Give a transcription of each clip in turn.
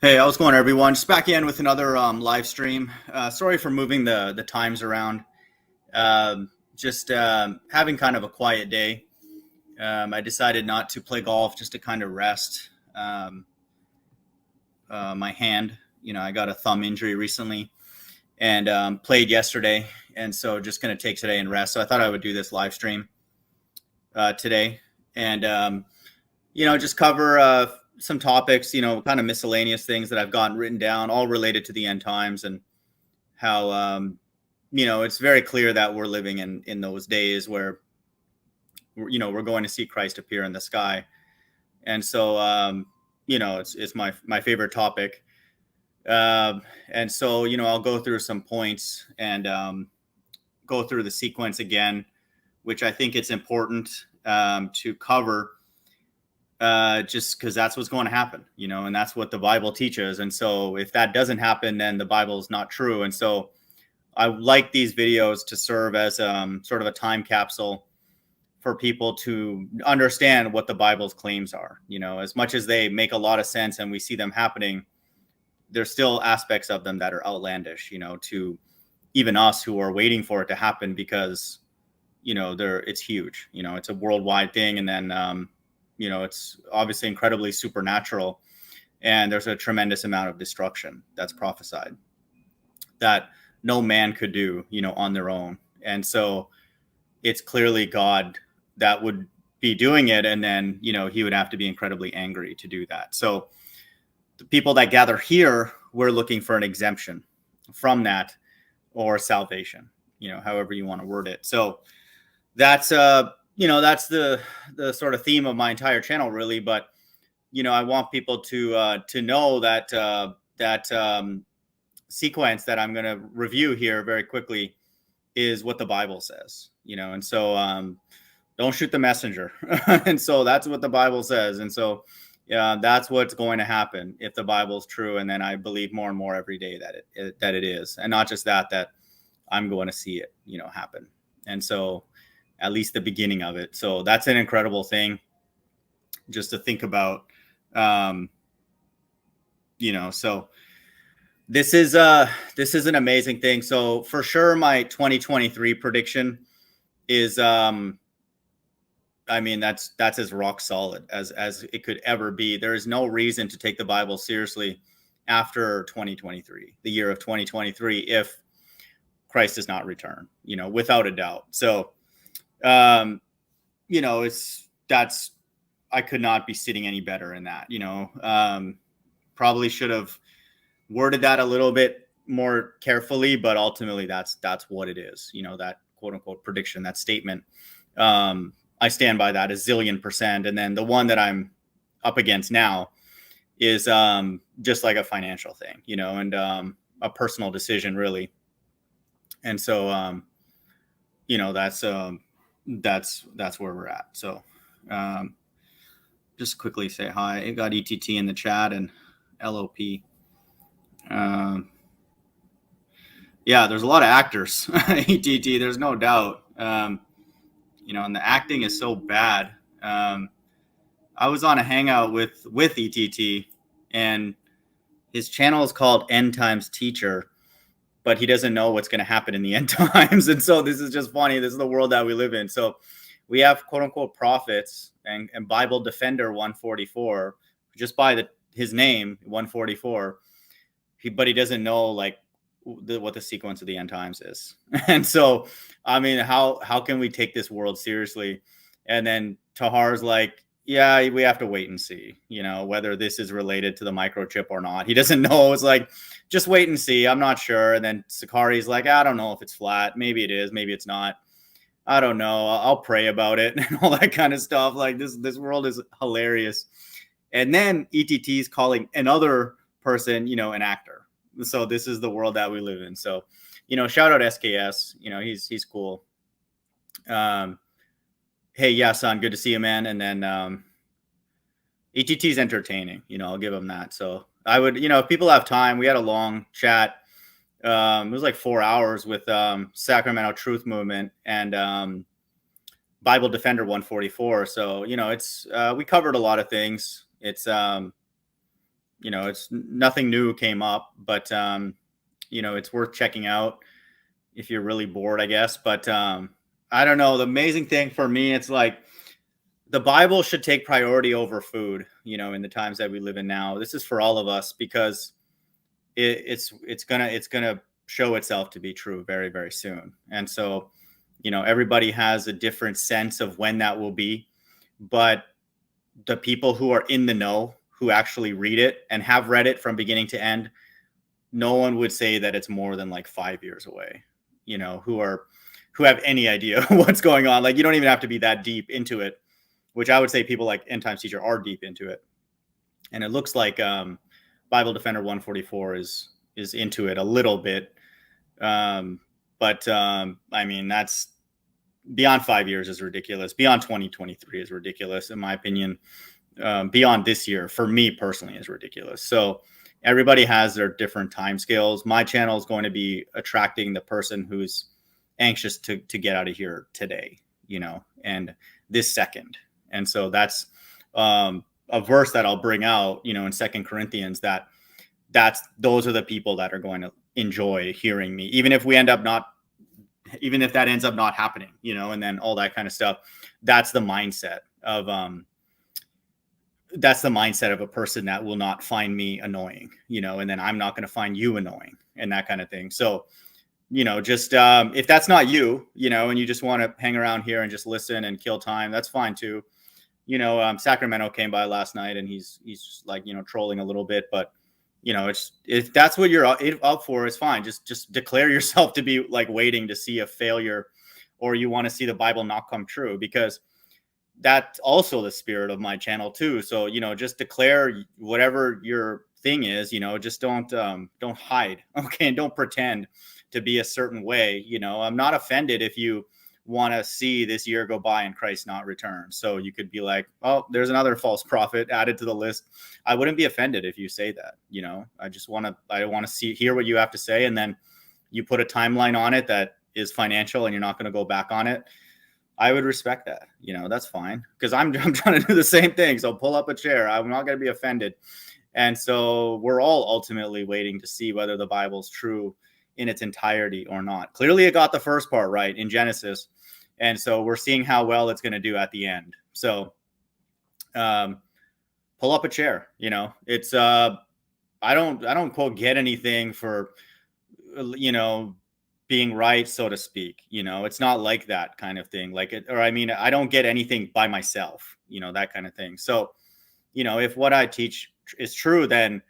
Hey, how's it going, everyone? Just back in with another live stream. Sorry for moving the times around. Just having kind of a quiet day. I decided not to play golf just to kind of rest my hand. I got a thumb injury recently and played yesterday, and so just going to take today and rest. So I thought I would do this live stream today, and just cover some topics, kind of miscellaneous things that I've gotten written down, all related to the end times and how, it's very clear that we're living in those days where, we're going to see Christ appear in the sky. And so, it's my favorite topic. And so, I'll go through some points and go through the sequence again, which I think it's important to cover just because that's what's going to happen, and that's what the Bible teaches. And so if that doesn't happen, then the Bible is not true. And so I like these videos to serve as sort of a time capsule for people to understand what the Bible's claims are. As much as they make a lot of sense and we see them happening, there's still aspects of them that are outlandish, to even us who are waiting for it to happen because, it's huge, it's a worldwide thing. And then, it's obviously incredibly supernatural, and there's a tremendous amount of destruction that's prophesied that no man could do, on their own. And so it's clearly God that would be doing it. And then, he would have to be incredibly angry to do that. So the people that gather here, we're looking for an exemption from that or salvation, however you want to word it. So that's, that's the sort of theme of my entire channel, really. But, I want people to know that sequence that I'm going to review here very quickly is what the Bible says, and so don't shoot the messenger. And so that's what the Bible says. And so that's what's going to happen if the Bible is true. And then I believe more and more every day that it is. And not just that I'm going to see it, happen. And so at least the beginning of it. So that's an incredible thing just to think about, so this is an amazing thing. So for sure, my 2023 prediction is, that's as rock solid as it could ever be. There is no reason to take the Bible seriously after 2023, the year of 2023, if Christ does not return, without a doubt. So, I could not be sitting any better in that, probably should have worded that a little bit more carefully, but ultimately that's what it is, that quote unquote prediction, that statement. I stand by that a zillion %. And then the one that I'm up against now is just like a financial thing, and a personal decision, really. And so, that's where we're at. So just quickly say hi. I got ETT in the chat and LOP. Yeah, there's a lot of actors. ETT, there's no doubt. And the acting is so bad. I was on a hangout with ETT, and his channel is called End Times Teacher, but he doesn't know what's going to happen in the end times. And so this is just funny. This is the world that we live in. So we have quote unquote prophets and Bible Defender 144, just by his name 144. But he doesn't know what the sequence of the end times is. And so, how can we take this world seriously? And then Tahar's like, yeah, we have to wait and see, whether this is related to the microchip or not. He doesn't know. It's like, just wait and see. I'm not sure. And then Sakari's like, I don't know if it's flat. Maybe it is. Maybe it's not. I don't know. I'll pray about it and all that kind of stuff. Like this world is hilarious. And then ETT's calling another person, an actor. So this is the world that we live in. So, shout out SKS, he's cool. Hey, yeah, son, good to see you, man. And then ETT's entertaining, I'll give him that. So I would, if people have time, we had a long chat. It was like 4 hours with Sacramento Truth Movement and Bible Defender 144. So, it's we covered a lot of things. It's it's nothing new came up, but it's worth checking out if you're really bored, I guess. But I don't know. The amazing thing for me, it's like the Bible should take priority over food, in the times that we live in now. This is for all of us because it's gonna show itself to be true very, very soon. And so, everybody has a different sense of when that will be, but the people who are in the know, who actually read it and have read it from beginning to end, no one would say that it's more than like 5 years away, who have any idea what's going on. Like, you don't even have to be that deep into it, which I would say people like End Times Teacher are deep into it. And it looks like Bible Defender 144 is into it a little bit. But I mean, that's beyond 5 years is ridiculous. Beyond 2023 is ridiculous, in my opinion. Beyond this year, for me personally, is ridiculous. So everybody has their different time scales. My channel is going to be attracting the person who's anxious to get out of here today, and this second. And so that's a verse that I'll bring out, in 2 Corinthians, those are the people that are going to enjoy hearing me, even if that ends up not happening, and then all that kind of stuff. That's the mindset of a person that will not find me annoying, and then I'm not going to find you annoying, and that kind of thing. So, just if that's not you, and you just want to hang around here and just listen and kill time, that's fine too. Sacramento came by last night and he's just like, trolling a little bit, but if that's what you're up for, it's fine. Just declare yourself to be like waiting to see a failure, or you want to see the Bible not come true, because that's also the spirit of my channel too. So, just declare whatever your thing is, just don't hide. Okay. And don't pretend to be a certain way. I'm not offended if you want to see this year go by and Christ not return. So you could be like, oh, there's another false prophet added to the list. I wouldn't be offended if you say that. I want to hear what you have to say. And then you put a timeline on it that is financial and you're not going to go back on it. I would respect that. That's fine, because I'm trying to do the same thing. So pull up a chair. I'm not going to be offended. And so we're all ultimately waiting to see whether the Bible's true in its entirety or not. Clearly it got the first part right in Genesis. And so we're seeing how well it's going to do at the end. So pull up a chair. It's I don't quote get anything for being right, so to speak. It's not like that kind of thing. I don't get anything by myself, that kind of thing. So if what I teach is true, then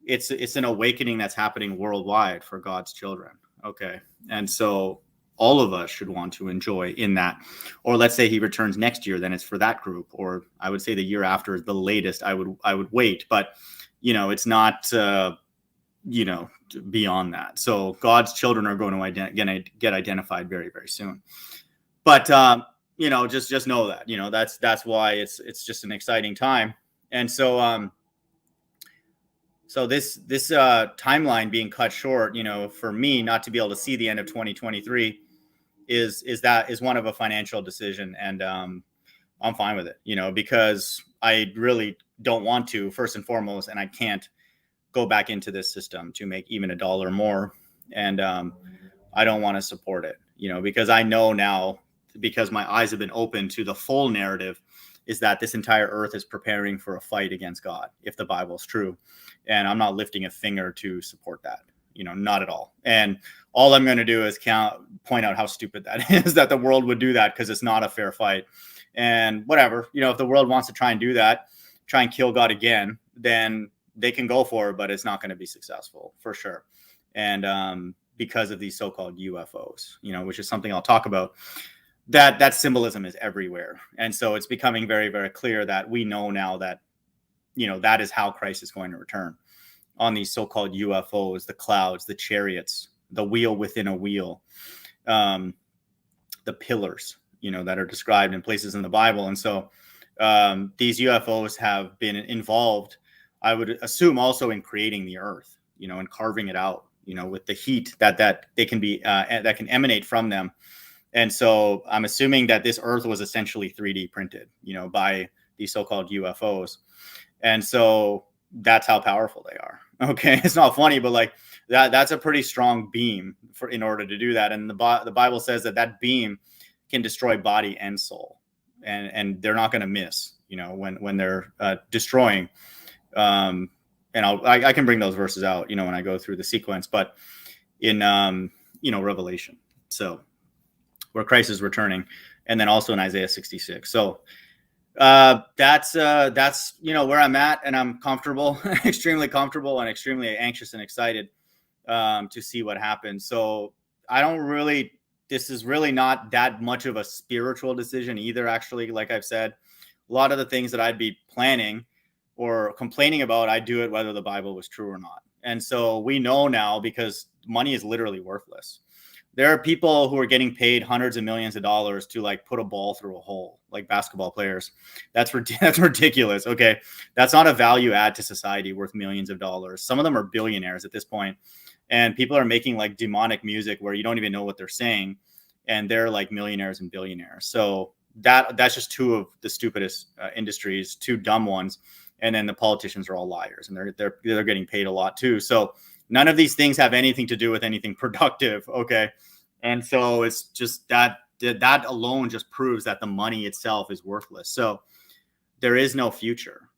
it's an awakening that's happening worldwide for God's children. Okay. And so all of us should want to enjoy in that. Or let's say he returns next year, then it's for that group. Or I would say the year after is the latest I would wait. But, it's not, beyond that. So God's children are going to get identified very, very soon. But, just know that, that's why it's just an exciting time. And so, so this timeline being cut short, for me not to be able to see the end of 2023 is one of a financial decision. And I'm fine with it, because I really don't want to, first and foremost, and I can't go back into this system to make even $1 more. And I don't want to support it, because I know now, because my eyes have been open to the full narrative, is that this entire earth is preparing for a fight against God, if the Bible is true. And I'm not lifting a finger to support that, not at all. And all I'm going to do is point out how stupid that is, that the world would do that, because it's not a fair fight. And whatever, if the world wants to try and do that, try and kill God again, then they can go for it, but it's not going to be successful for sure. And because of these so-called UFOs, which is something I'll talk about, that symbolism is everywhere. And so it's becoming very, very clear that we know now that, that is how Christ is going to return, on these so-called UFOs, the clouds, the chariots, the wheel within a wheel, the pillars, that are described in places in the Bible. And so these UFOs have been involved, I would assume, also in creating the earth, and carving it out, with the heat that they can be, that can emanate from them. And so I'm assuming that this earth was essentially 3D printed, by these so-called UFOs. And so that's how powerful they are. Okay, it's not funny, but like that's a pretty strong beam for in order to do that. And the Bible says that beam can destroy body and soul, and they're not going to miss. When they're destroying. And I can bring those verses out, when I go through the sequence, but in Revelation, so where Christ is returning, and then also in Isaiah 66. So that's where I'm at, and I'm comfortable, extremely comfortable, and extremely anxious and excited to see what happens. So this is really not that much of a spiritual decision either. Actually, like I've said, a lot of the things that I'd be planning or complaining about, I do it whether the Bible was true or not. And so we know now, because money is literally worthless. There are people who are getting paid hundreds of millions of dollars to like put a ball through a hole, like basketball players. That's ridiculous. Okay. That's not a value add to society worth millions of dollars. Some of them are billionaires at this point, and people are making like demonic music where you don't even know what they're saying, and they're like millionaires and billionaires. So that's just two of the stupidest industries, two dumb ones. And then the politicians are all liars, and they're getting paid a lot too. So none of these things have anything to do with anything productive. Okay. And so it's just that alone just proves that the money itself is worthless. So there is no future,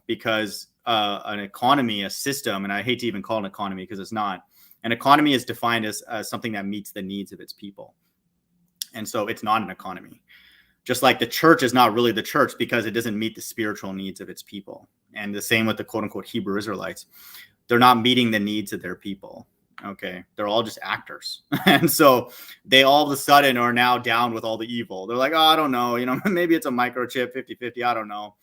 because an economy, a system, and I hate to even call it an economy because it's not. An economy is defined as something that meets the needs of its people. And so it's not an economy. Just like the church is not really the church because it doesn't meet the spiritual needs of its people. And the same with the quote unquote Hebrew Israelites. They're not meeting the needs of their people. Okay. They're all just actors. And so they all of a sudden are now down with all the evil. They're like, oh, I don't know. Maybe it's a microchip 50-50. I don't know.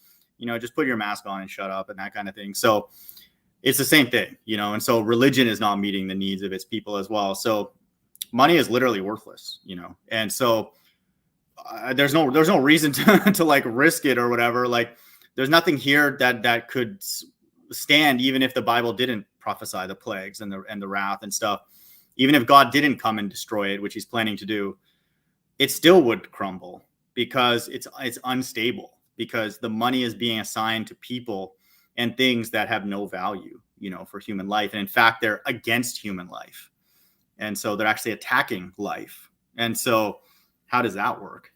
Just put your mask on and shut up and that kind of thing. So it's the same thing, and so religion is not meeting the needs of its people as well. So money is literally worthless, and so there's no reason to like risk it or whatever. Like there's nothing here that could stand, even if the Bible didn't prophesy the plagues and the wrath and stuff. Even if God didn't come and destroy it, which he's planning to do, it still would crumble because it's unstable, because the money is being assigned to people and things that have no value, for human life. And in fact, they're against human life. And so they're actually attacking life. And so how does that work,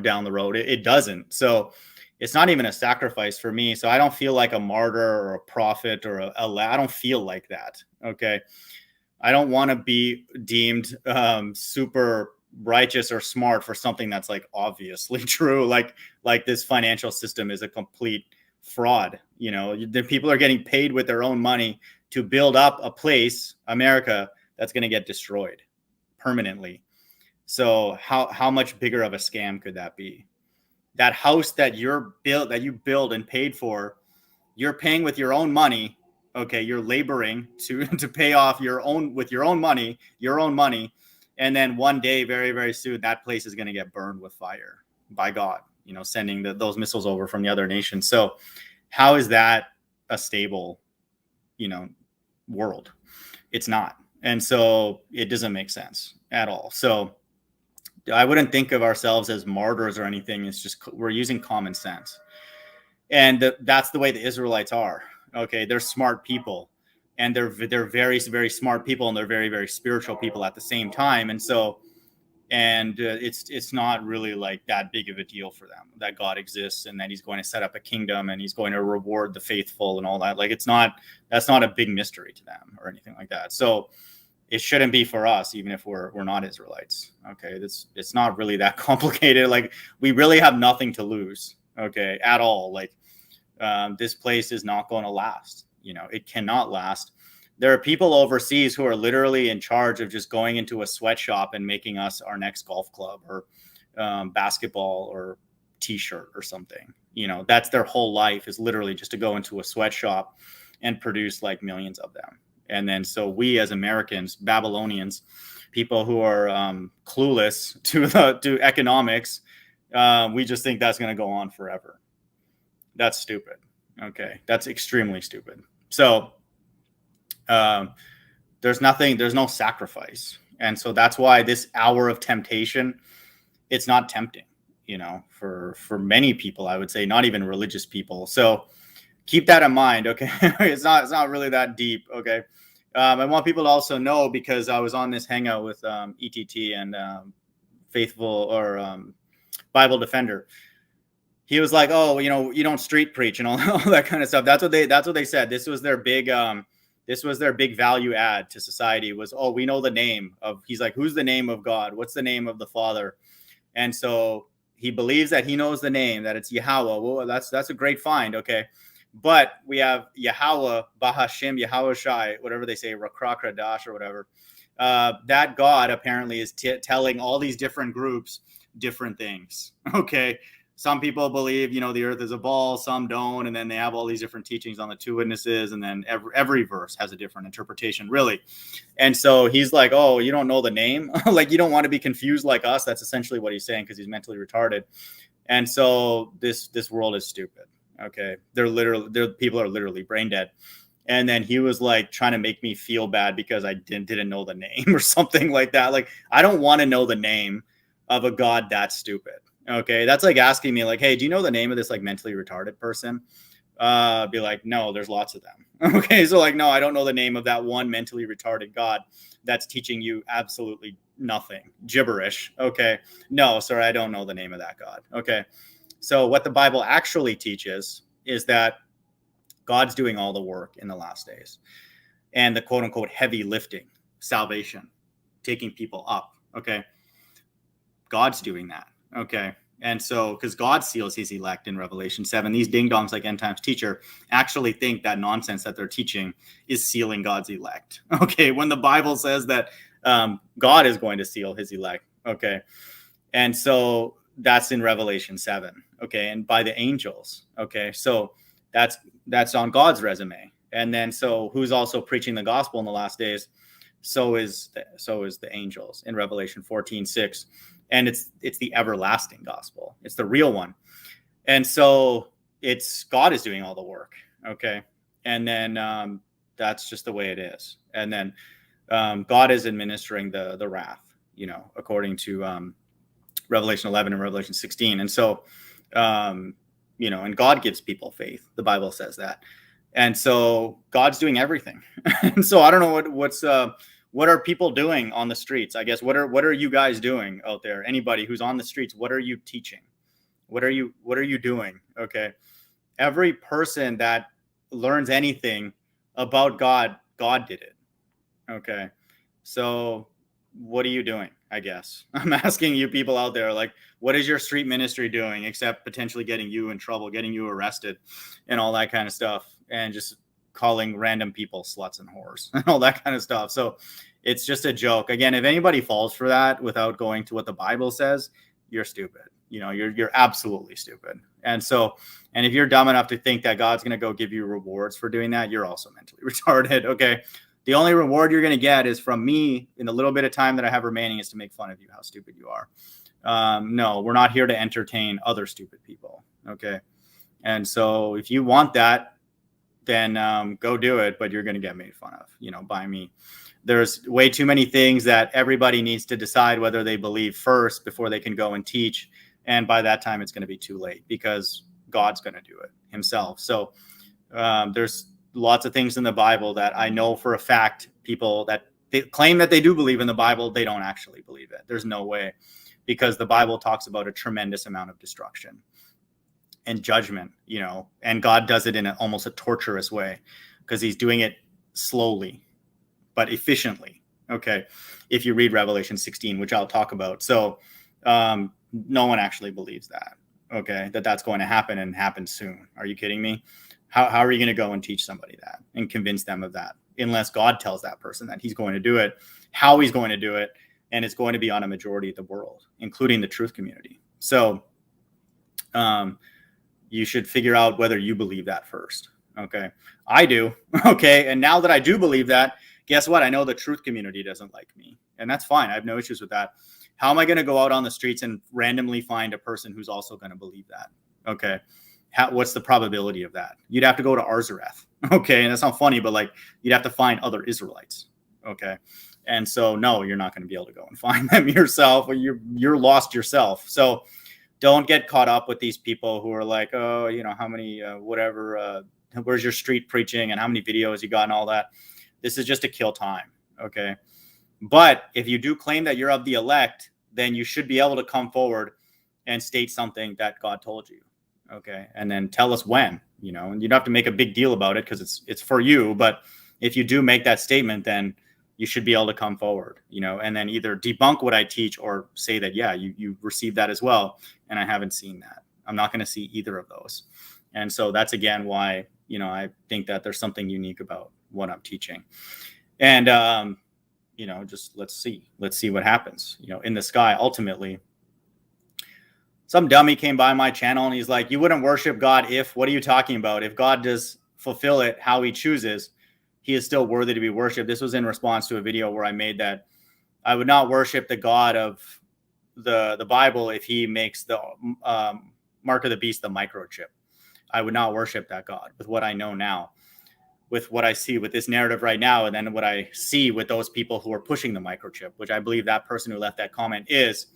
down the road? It doesn't. So it's not even a sacrifice for me. So I don't feel like a martyr or a prophet or I don't feel like that. Okay. I don't want to be deemed super righteous or smart for something that's like obviously true. Like this financial system is a complete fraud. The people are getting paid with their own money to build up a place, America, that's going to get destroyed permanently. So how much bigger of a scam could that be? That house that you build and paid for, you're paying with your own money. Okay, you're laboring to pay off with your own money, and then one day, very, very soon, that place is going to get burned with fire by God. Sending those missiles over from the other nations. So, how is that a stable, world? It's not, and so it doesn't make sense at all. So I wouldn't think of ourselves as martyrs or anything. It's just we're using common sense. And that's the way the Israelites are. Okay, they're smart people, and they're very, very smart people, and they're very, very spiritual people at the same time. And so, it's not really like that big of a deal for them that God exists and that he's going to set up a kingdom and he's going to reward the faithful and all that. Like that's not a big mystery to them or anything like that. So it shouldn't be for us, even if we're not Israelites. Okay, it's not really that complicated. Like we really have nothing to lose. Okay, at all. Like this place is not going to last. It cannot last. There are people overseas who are literally in charge of just going into a sweatshop and making us our next golf club or basketball or t-shirt or something. That's their whole life, is literally just to go into a sweatshop and produce like millions of them. And then so we as Americans, Babylonians, people who are clueless to economics, we just think that's going to go on forever. That's stupid. Okay, that's extremely stupid. So there's no sacrifice. And so that's why this hour of temptation, it's not tempting, for many people, I would say, not even religious people. So keep that in mind. Okay. It's not really that deep. Okay. I want people to also know, because I was on this hangout with ETT and Faithful or Bible Defender. He was like, "Oh, you don't street preach and all that kind of stuff." That's what they said. This was their big value add to society was, "Oh, we know the name of," he's like, "Who's the name of God? What's the name of the Father?" And so he believes that he knows the name, that it's Yahweh. Well, that's a great find. Okay. But we have Yahweh, Bahashim, Yahweh Shai, whatever they say, Rakrakra Dash or whatever. That God apparently is telling all these different groups different things. Okay. Some people believe, the earth is a ball, some don't. And then they have all these different teachings on the two witnesses. And then every verse has a different interpretation, really. And so he's like, "Oh, you don't know the name?" Like, you don't want to be confused like us. That's essentially what he's saying, because he's mentally retarded. And so this world is stupid. Okay. People are literally brain dead. And then he was like trying to make me feel bad because I didn't know the name or something like that. Like, I don't want to know the name of a God that's stupid. Okay. That's like asking me like, "Hey, do you know the name of this like mentally retarded person?" Be like, "No, there's lots of them." Okay. So like, no, I don't know the name of that one mentally retarded God that's teaching you absolutely nothing, gibberish. Okay. No, sorry, I don't know the name of that God. Okay. So what the Bible actually teaches is that God's doing all the work in the last days, and the quote unquote heavy lifting, salvation, taking people up. Okay. God's doing that. Okay. And so, because God seals his elect in Revelation 7, these ding dongs like End Times Teacher actually think that nonsense that they're teaching is sealing God's elect. Okay. When the Bible says that God is going to seal his elect. Okay. And so that's in Revelation 7. Okay. And by the angels. Okay. So that's on God's resume. And then, so who's also preaching the gospel in the last days? So is the angels in Revelation 14:6. And it's the everlasting gospel. It's the real one. And so it's God is doing all the work. Okay. And then that's just the way it is. And then God is administering the wrath, according to Revelation 11 and Revelation 16. And so, and God gives people faith. The Bible says that. And so God's doing everything. And so I don't know what are people doing on the streets? I guess what are you guys doing out there? Anybody who's on the streets, what are you teaching? What are you doing? Okay. Every person that learns anything about God did it. Okay. So what are you doing? I guess I'm asking you people out there, like, what is your street ministry doing except potentially getting you in trouble, getting you arrested and all that kind of stuff, and just calling random people sluts and whores and all that kind of stuff. So it's just a joke. Again, if anybody falls for that without going to what the Bible says, you're stupid. You're absolutely stupid. And if you're dumb enough to think that God's going to go give you rewards for doing that, you're also mentally retarded. Okay. The only reward you're going to get is from me in the little bit of time that I have remaining is to make fun of you, how stupid you are. No, we're not here to entertain other stupid people. Okay. And so if you want that, then go do it, but you're going to get made fun of, by me. There's way too many things that everybody needs to decide whether they believe first before they can go and teach. And by that time, it's going to be too late because God's going to do it himself. So there's lots of things in the Bible that I know for a fact people that they claim that they do believe in the Bible, they don't actually believe it. There's no way, because the Bible talks about a tremendous amount of destruction and judgment, and God does it in almost a torturous way because he's doing it slowly but efficiently. Okay. If you read Revelation 16, which I'll talk about. So no one actually believes that. Okay. That's going to happen and happen soon. Are you kidding me? How are you going to go and teach somebody that and convince them of that? Unless God tells that person that he's going to do it, how he's going to do it. And it's going to be on a majority of the world, including the truth community. So you should figure out whether you believe that first. Okay. I do. Okay. And now that I do believe that, guess what? I know the truth community doesn't like me, and that's fine. I have no issues with that. How am I going to go out on the streets and randomly find a person who's also going to believe that? Okay. What's the probability of that? You'd have to go to Arzareth. Okay. And that's not funny, but like you'd have to find other Israelites. Okay. And so, no, you're not going to be able to go and find them yourself, or you're lost yourself. So don't get caught up with these people who are like, oh, how many, whatever, where's your street preaching and how many videos you got and all that. This is just to kill time. Okay. But if you do claim that you're of the elect, then you should be able to come forward and state something that God told you. Okay. And then tell us when, and you don't have to make a big deal about it because it's for you. But if you do make that statement, then you should be able to come forward, and then either debunk what I teach or say that, yeah, you received that as well. And I haven't seen that. I'm not going to see either of those. And so that's, again, why, I think that there's something unique about what I'm teaching. And, just let's see what happens, in the sky. Ultimately, some dummy came by my channel and he's like, you wouldn't worship God what are you talking about? If God does fulfill it how he chooses, he is still worthy to be worshipped. This was in response to a video where I made that I would not worship the God of the Bible if he makes the mark of the beast the microchip. I would not worship that God with what I know now, with what I see with this narrative right now, and then what I see with those people who are pushing the microchip, which I believe that person who left that comment is.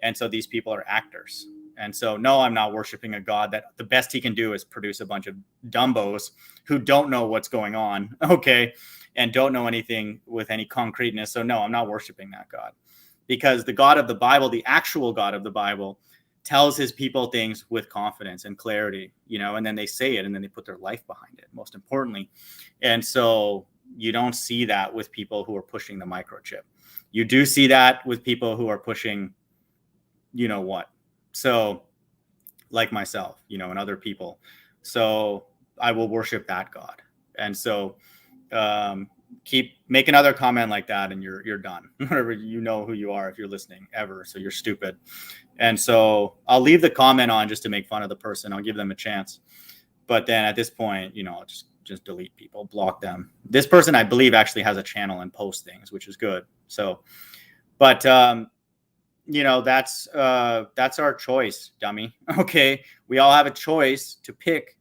And so these people are actors. And so, no, I'm not worshiping a God that the best he can do is produce a bunch of dumbos who don't know what's going on, okay, and don't know anything with any concreteness. So, no, I'm not worshiping that God. Because the God of the Bible, the actual God of the Bible, tells his people things with confidence and clarity, and then they say it and then they put their life behind it, most importantly. And so you don't see that with people who are pushing the microchip. You do see that with people who are pushing, what. So like myself, and other people. So I will worship that God. And so make another comment like that and you're done. Whatever, who you are if you're listening ever. So you're stupid. And so I'll leave the comment on just to make fun of the person. I'll give them a chance. But then at this point, I'll just delete people, block them. This person, I believe, actually has a channel and posts things, which is good. So, but that's our choice, dummy. Okay. We all have a choice to pick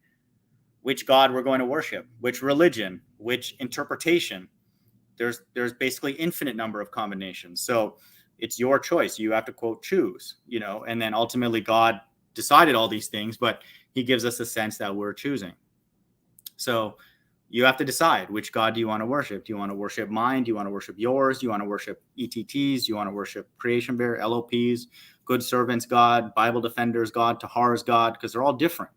which God we're going to worship, which religion, which interpretation. There's basically infinite number of combinations. So it's your choice. You have to, quote, choose, and then ultimately God decided all these things, but he gives us a sense that we're choosing. So you have to decide which God do you want to worship. Do you want to worship mine? Do you want to worship yours? Do you want to worship ETTs? Do you want to worship Creation Bear, LOPs, Good Servants God, Bible Defenders God, Tahar's God? Because they're all different.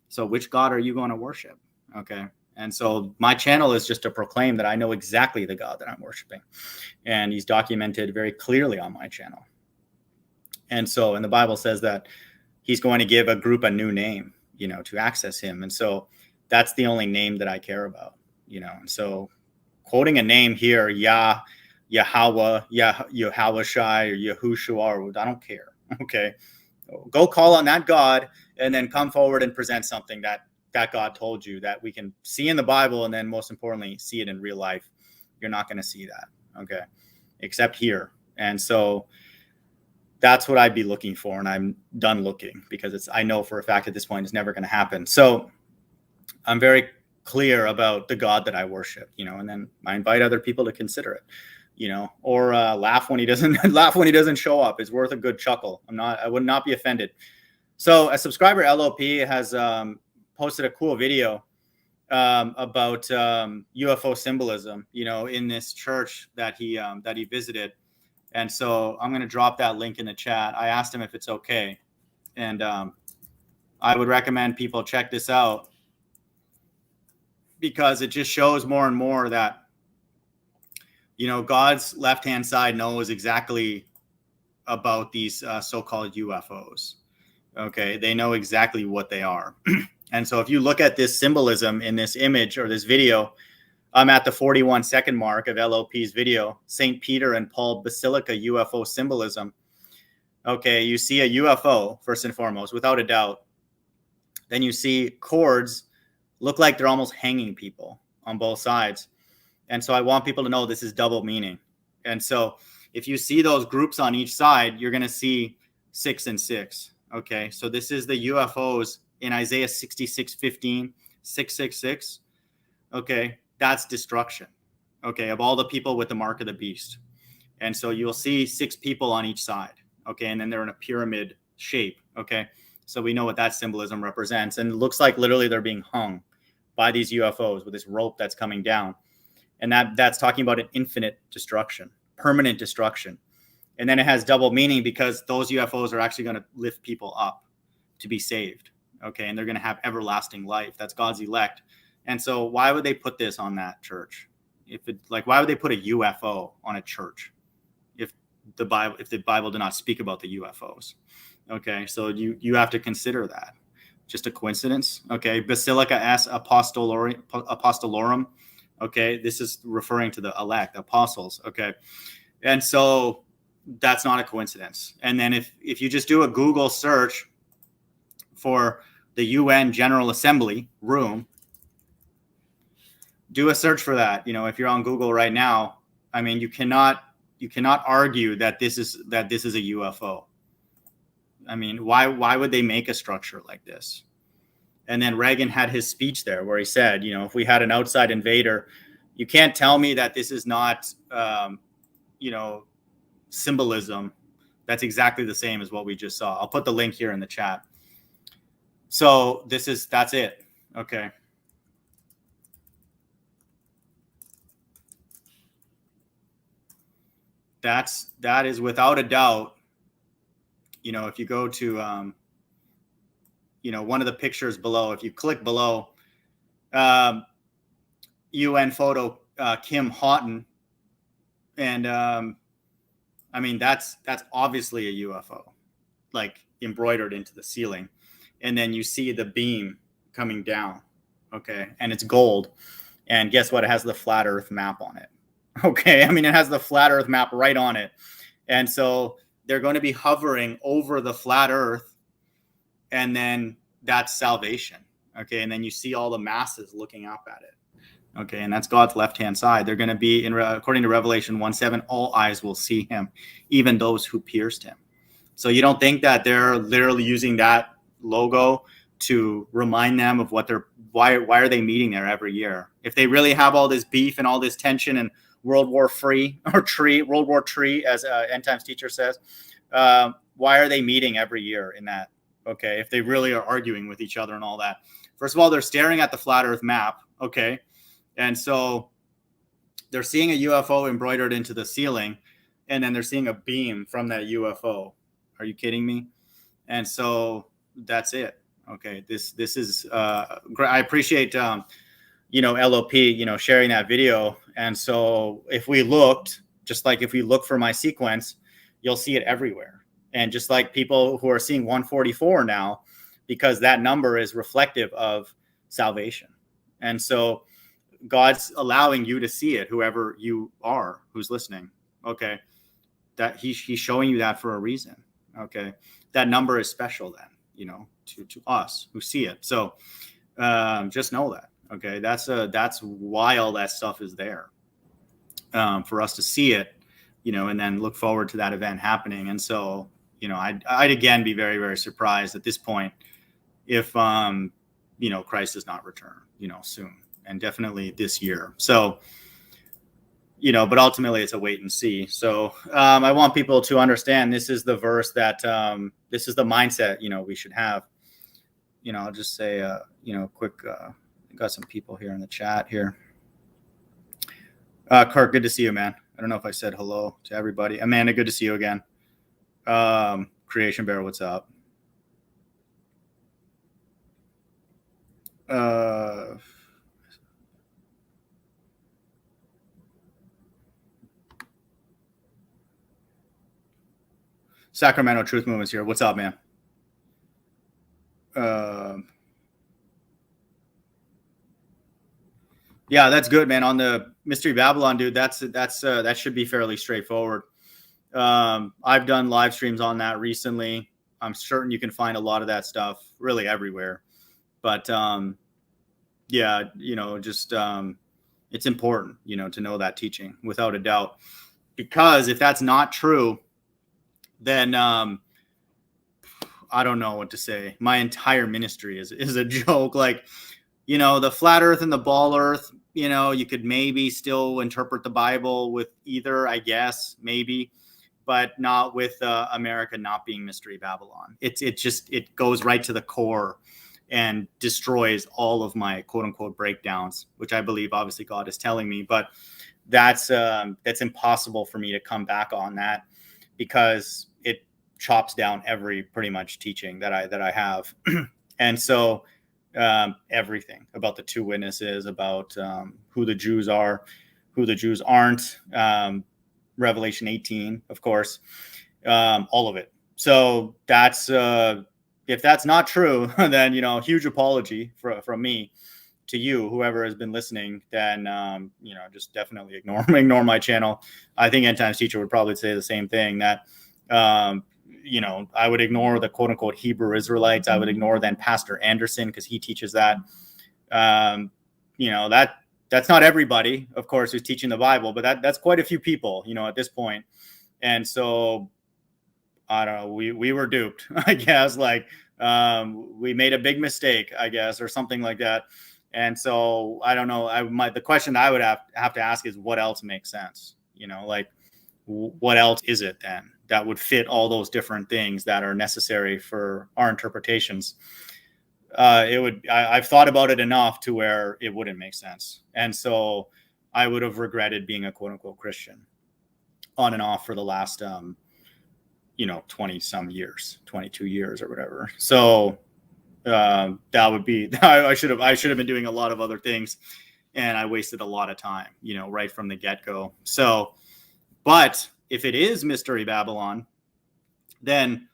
So which God are you going to worship? Okay. And so my channel is just to proclaim that I know exactly the God that I'm worshiping. And he's documented very clearly on my channel. And so, and the Bible says that he's going to give a group a new name, to access him. And so that's the only name that I care about, And so quoting a name here, Yahweh, Yahweh-Shai, or Yahushua, or I don't care. Okay. Go call on that God and then come forward and present something that God told you that we can see in the Bible, and then most importantly, see it in real life. You're not going to see that. Okay. Except here. And so that's what I'd be looking for. And I'm done looking because I know for a fact at this point, it's never going to happen. So I'm very clear about the God that I worship, and then I invite other people to consider it, or laugh when he doesn't show up. It's worth a good chuckle. I would not be offended. So a subscriber, LOP, has posted a cool video about UFO symbolism, in this church that he visited. And so I'm going to drop that link in the chat. I asked him if it's okay. And I would recommend people check this out because it just shows more and more that, God's left-hand side knows exactly about these so-called UFOs. Okay. They know exactly what they are. And so if you look at this symbolism in this image or this video, I'm at the 41-second mark of LOP's video, St. Peter and Paul Basilica UFO symbolism. Okay, you see a UFO, first and foremost, without a doubt. Then you see cords look like they're almost hanging people on both sides. And so I want people to know this is double meaning. And so if you see those groups on each side, you're going to see 6 and 6. Okay, so this is the UFOs in Isaiah 66:15, 666. Okay, that's destruction. Okay, of all the people with the mark of the beast. And so you'll see 6 people on each side. Okay, and then they're in a pyramid shape. Okay, so we know what that symbolism represents. And it looks like literally they're being hung by these UFOs with this rope that's coming down. And that's talking about an infinite destruction, permanent destruction. And then it has double meaning because those UFOs are actually going to lift people up to be saved. Okay. And they're going to have everlasting life. That's God's elect. And so why would they put this on that church? Why would they put a UFO on a church if the Bible did not speak about the UFOs? Okay. So you have to consider that. Just a coincidence. Okay. Basilica S Apostolorum. Okay. This is referring to the elect apostles. Okay. And so that's not a coincidence. And then if you just do a Google search for the UN General Assembly room, do a search for that. If you're on Google right now, I mean, you cannot argue that this is a UFO. I mean, why would they make a structure like this? And then Reagan had his speech there where he said, if we had an outside invader, you can't tell me that this is not, symbolism. That's exactly the same as what we just saw. I'll put the link here in the chat. So that's it. Okay. That is without a doubt, if you go to, one of the pictures below, if you click below, UN photo, Kim Houghton. And, I mean, that's obviously a UFO, like embroidered into the ceiling. And then you see the beam coming down. Okay. And it's gold. And guess what? It has the flat earth map on it. Okay. I mean, it has the flat earth map right on it. And so they're going to be hovering over the flat earth. And then that's salvation. Okay. And then you see all the masses looking up at it. Okay. And that's God's left-hand side. They're going to be, according to Revelation 1:7, all eyes will see him, even those who pierced him. So you don't think that they're literally using that logo to remind them of why are they meeting there every year? If they really have all this beef and all this tension and World War Tree, as End Times teacher says, why are they meeting every year in that? Okay. If they really are arguing with each other and all that, first of all, they're staring at the flat earth map. Okay. And so they're seeing a UFO embroidered into the ceiling, and then they're seeing a beam from that UFO. Are you kidding me? And so that's it. Okay. This is, I appreciate, LOP, sharing that video. And so if we looked, just like if we look for my sequence, you'll see it everywhere. And just like people who are seeing 144 now, because that number is reflective of salvation. And so God's allowing you to see it, whoever you are who's listening. Okay. That he's showing you that for a reason. Okay. That number is special then, to us who see it. So just know that. Okay. That's why all that stuff is there, for us to see it, and then look forward to that event happening. And so, I'd again be very, very surprised at this point if, Christ does not return, soon, and definitely this year. So, but ultimately it's a wait and see. So I want people to understand this is the verse that, this is the mindset, we should have. I'll just say, quick, got some people here in the chat here. Kirk, good to see you, man. I don't know if I said hello to everybody. Amanda, good to see you again. Creation Bear, what's up? Sacramento Truth Movement's here. What's up, man? Yeah, that's good, man. On the Mystery Babylon, dude, that should be fairly straightforward. I've done live streams on that recently. I'm certain you can find a lot of that stuff really everywhere. But yeah, just it's important, to know that teaching without a doubt, because if that's not true, then I don't know what to say. My entire ministry is a joke. Like, the flat earth and the ball earth, you could maybe still interpret the Bible with either, I guess, maybe, but not with America not being Mystery Babylon. It goes right to the core and destroys all of my quote unquote breakdowns, which I believe obviously God is telling me. But that's impossible for me to come back on that, because it chops down every pretty much teaching that I have. And so everything about the two witnesses, about who the Jews are, who the Jews aren't, Revelation 18, of course, all of it. So that's if that's not true, then, huge apology from me to you, whoever has been listening. Then just definitely ignore my channel. I think End Times Teacher would probably say the same thing, that I would ignore the quote unquote Hebrew Israelites. I would ignore then Pastor Anderson, because he teaches that. That's not everybody, of course, who's teaching the Bible, but that's quite a few people, at this point. And so I don't know, we were duped, I guess. Like we made a big mistake, I guess, or something like that. And so I don't know. The question I would have to ask is, what else makes sense? Like, what else is it then that would fit all those different things that are necessary for our interpretations? I've thought about it enough to where it wouldn't make sense. And so I would have regretted being a quote unquote Christian on and off for the last, 20 some years, 22 years or whatever. So that would be, I should have been doing a lot of other things, and I wasted a lot of time, right from the get-go. So, but if it is Mystery Babylon, then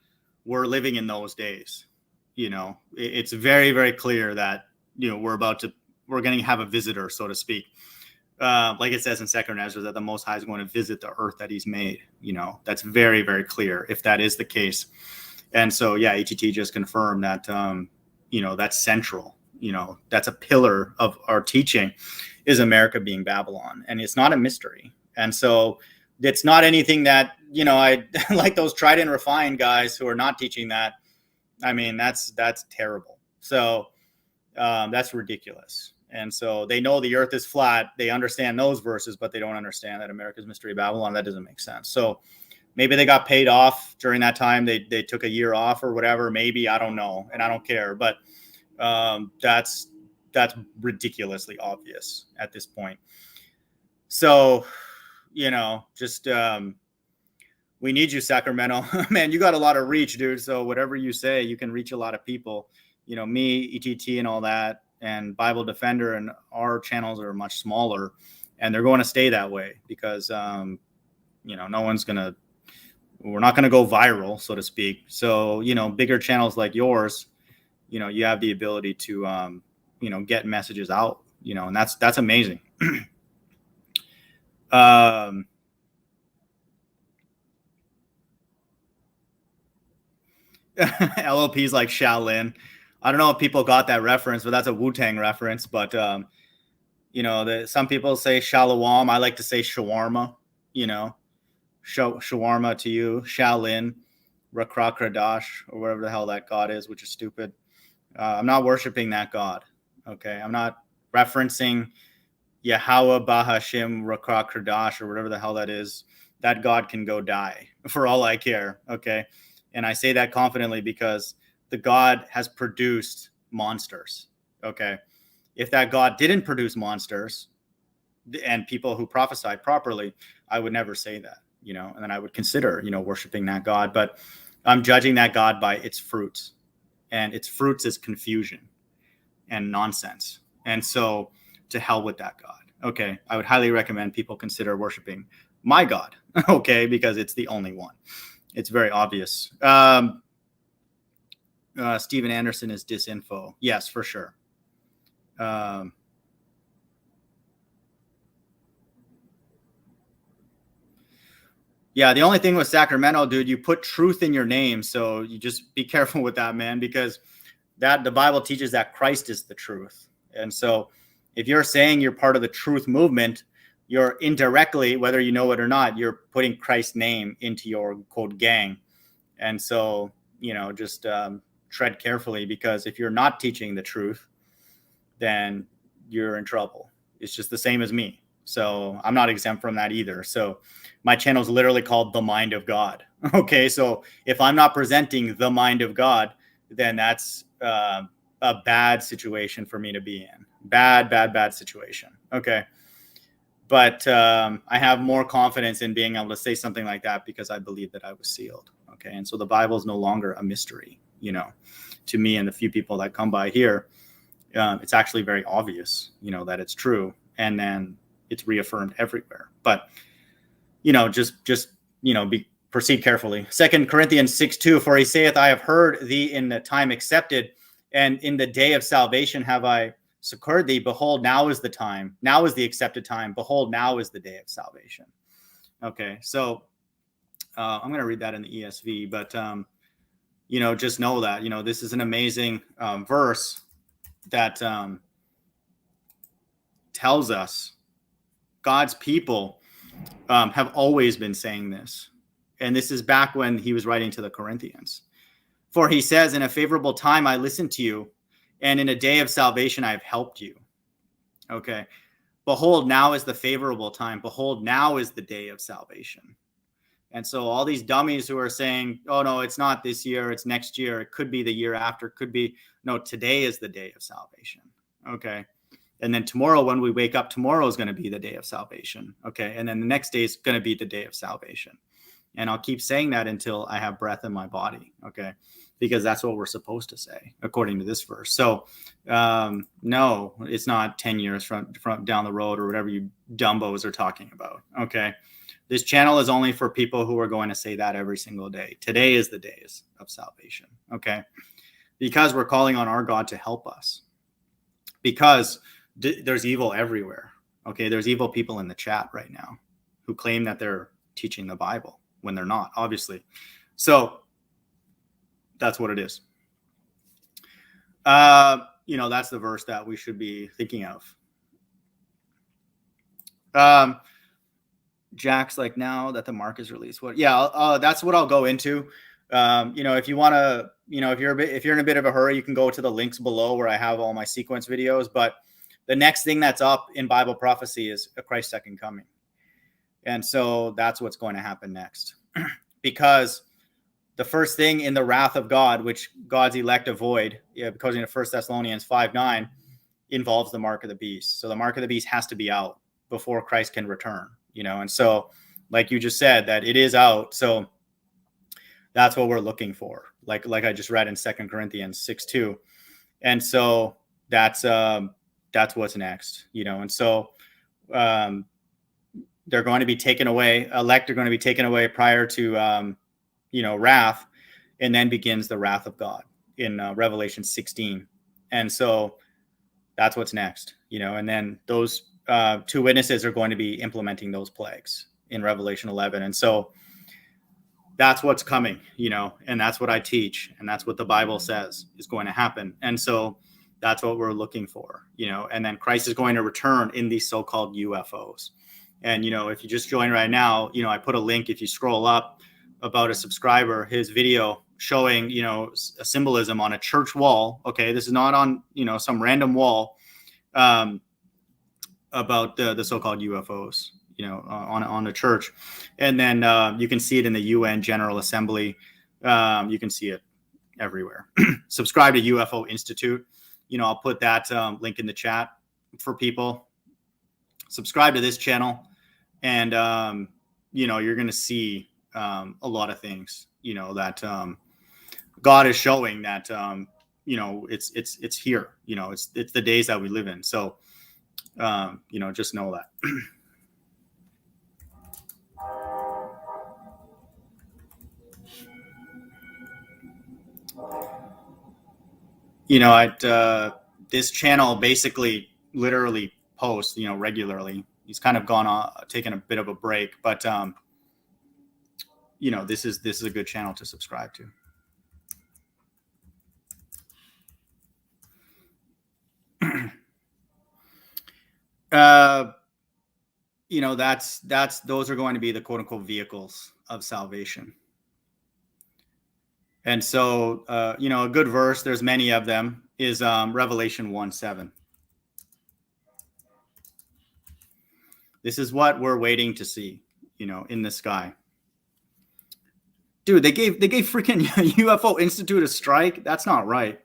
we're living in those days. It's very, very clear that, we're going to have a visitor, so to speak. Like it says in 2nd Ezra, that the Most High is going to visit the earth that he's made. That's very, very clear if that is the case. And so, yeah, ETT just confirmed that, that's central. That's a pillar of our teaching, is America being Babylon. And it's not a mystery. And so it's not anything that, I like those tried and refined guys who are not teaching that. I mean, that's terrible. So that's ridiculous. And so they know the earth is flat. They understand those verses, but they don't understand that America's Mystery Babylon. That doesn't make sense. So maybe they got paid off during that time. They took a year off or whatever. Maybe, I don't know. And I don't care. But that's ridiculously obvious at this point. So, just we need you, Sacramento. Man, you got a lot of reach, dude. So whatever you say, you can reach a lot of people. Me, ETT and all that, and Bible Defender, and our channels are much smaller, and they're going to stay that way because, we're not going to go viral, so to speak. So, bigger channels like yours, you have the ability to, get messages out, and that's amazing. LLP's like Shaolin. I don't know if people got that reference, but that's a Wu-Tang reference. But, some people say Shalom. I like to say shawarma, shawarma to you, Shaolin, Rakrakradash, or whatever the hell that God is, which is stupid. I'm not worshiping that God. Okay. I'm not referencing Yahweh Bahashim Rakrakradash, or whatever the hell that is. That God can go die for all I care. Okay. And I say that confidently because the God has produced monsters. Okay. If that God didn't produce monsters and people who prophesied properly, I would never say that, and then I would consider, worshiping that God. But I'm judging that God by its fruits, and its fruits is confusion and nonsense. And so to hell with that God. Okay. I would highly recommend people consider worshiping my God. Okay. Because it's the only one. It's very obvious. Steven Anderson is disinfo. Yes, for sure. Yeah, the only thing with Sacramento, dude, you put truth in your name. So you just be careful with that, man, because the Bible teaches that Christ is the truth. And so if you're saying you're part of the truth movement, you're indirectly, whether you know it or not, you're putting Christ's name into your quote gang. And so, just tread carefully, because if you're not teaching the truth, then you're in trouble. It's just the same as me. So I'm not exempt from that either. So my channel is literally called The Mind of God. Okay. So if I'm not presenting the mind of God, then that's a bad situation for me to be in. Bad situation. Okay. But I have more confidence in being able to say something like that because I believe that I was sealed. Okay. And so the Bible is no longer a mystery, to me and the few people that come by here. It's actually very obvious, that it's true. And then it's reaffirmed everywhere. But, proceed carefully. 2 Corinthians 6:2, for he saith, I have heard thee in the time accepted, and in the day of salvation have I succored thee. Behold, now is the time. Now is the accepted time. Behold, now is the day of salvation. Okay, so I'm going to read that in the ESV, but, just know that, this is an amazing verse that tells us God's people have always been saying this. And this is back when he was writing to the Corinthians. For he says, in a favorable time, I listened to you, and in a day of salvation, I have helped you. Okay. Behold, now is the favorable time. Behold, now is the day of salvation. And so all these dummies who are saying, oh, no, it's not this year, it's next year, it could be the year after, could be, no, today is the day of salvation. Okay. And then tomorrow, when we wake up, tomorrow is going to be the day of salvation. Okay. And then the next day is going to be the day of salvation. And I'll keep saying that until I have breath in my body. Okay. Because that's what we're supposed to say, according to this verse. So, no, it's not 10 years from down the road or whatever you dumbos are talking about. Okay. This channel is only for people who are going to say that every single day. Today is the days of salvation. Okay. Because we're calling on our God to help us. Because there's evil everywhere. Okay. There's evil people in the chat right now who claim that they're teaching the Bible when they're not, obviously. So that's what it is. That's the verse that we should be thinking of. Jack's like, now that the mark is released, that's what I'll go into. If you want to, if you're in a bit of a hurry, you can go to the links below where I have all my sequence videos. But the next thing that's up in Bible prophecy is a Christ's second coming. And so that's what's going to happen next. Because the first thing in the wrath of God, which God's elect avoid, because in 1 Thessalonians 5:9, involves the mark of the beast. So the mark of the beast has to be out before Christ can return, And so, like you just said, that it is out. So that's what we're looking for. Like I just read in 2 Corinthians 6:2. And so that's what's next, And so they're going to be taken away. Elect are going to be taken away prior to, wrath, and then begins the wrath of God in Revelation 16. And so that's what's next, and then those two witnesses are going to be implementing those plagues in Revelation 11. And so that's what's coming, and that's what I teach. And that's what the Bible says is going to happen. And so that's what we're looking for, and then Christ is going to return in these so-called UFOs. And, if you just join right now, I put a link, if you scroll up, about a subscriber, his video showing, a symbolism on a church wall. Okay. This is not on, some random wall about the so-called UFOs, on the church. And then you can see it in the UN General Assembly. You can see it everywhere. Subscribe to UFO Institute. I'll put that link in the chat for people. Subscribe to this channel. And, you're going to see a lot of things, that God is showing that, it's here, it's the days that we live in. So, just know that. This channel basically literally posts, regularly. He's kind of gone on, taken a bit of a break, but, this is a good channel to subscribe to. Those are going to be the quote unquote vehicles of salvation. And so, a good verse, there's many of them, is Revelation 1:7. This is what we're waiting to see, in the sky. Dude, they gave freaking UFO Institute a strike. That's not right.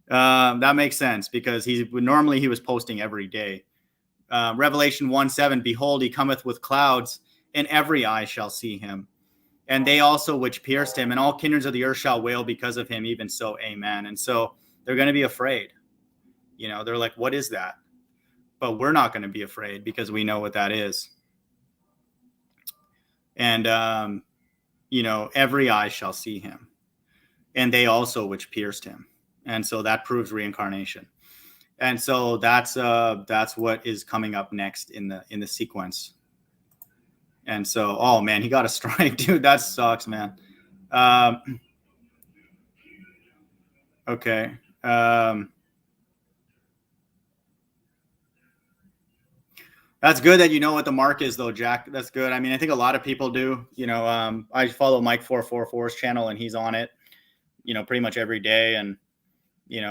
That makes sense because normally he was posting every day. Revelation 1:7, behold, he cometh with clouds, and every eye shall see him. And they also which pierced him, and all kindreds of the earth shall wail because of him, even so, amen. And so they're going to be afraid. They're like, what is that? But we're not going to be afraid because we know what that is. And, every eye shall see him, and they also which pierced him. And so that proves reincarnation. And so that's what is coming up next in the sequence. And so, oh man, he got a strike, dude. That sucks, man. Okay. That's good that you know what the mark is, though, Jack. That's good. I mean, I think a lot of people do. I follow Mike 444's channel, and he's on it, pretty much every day. And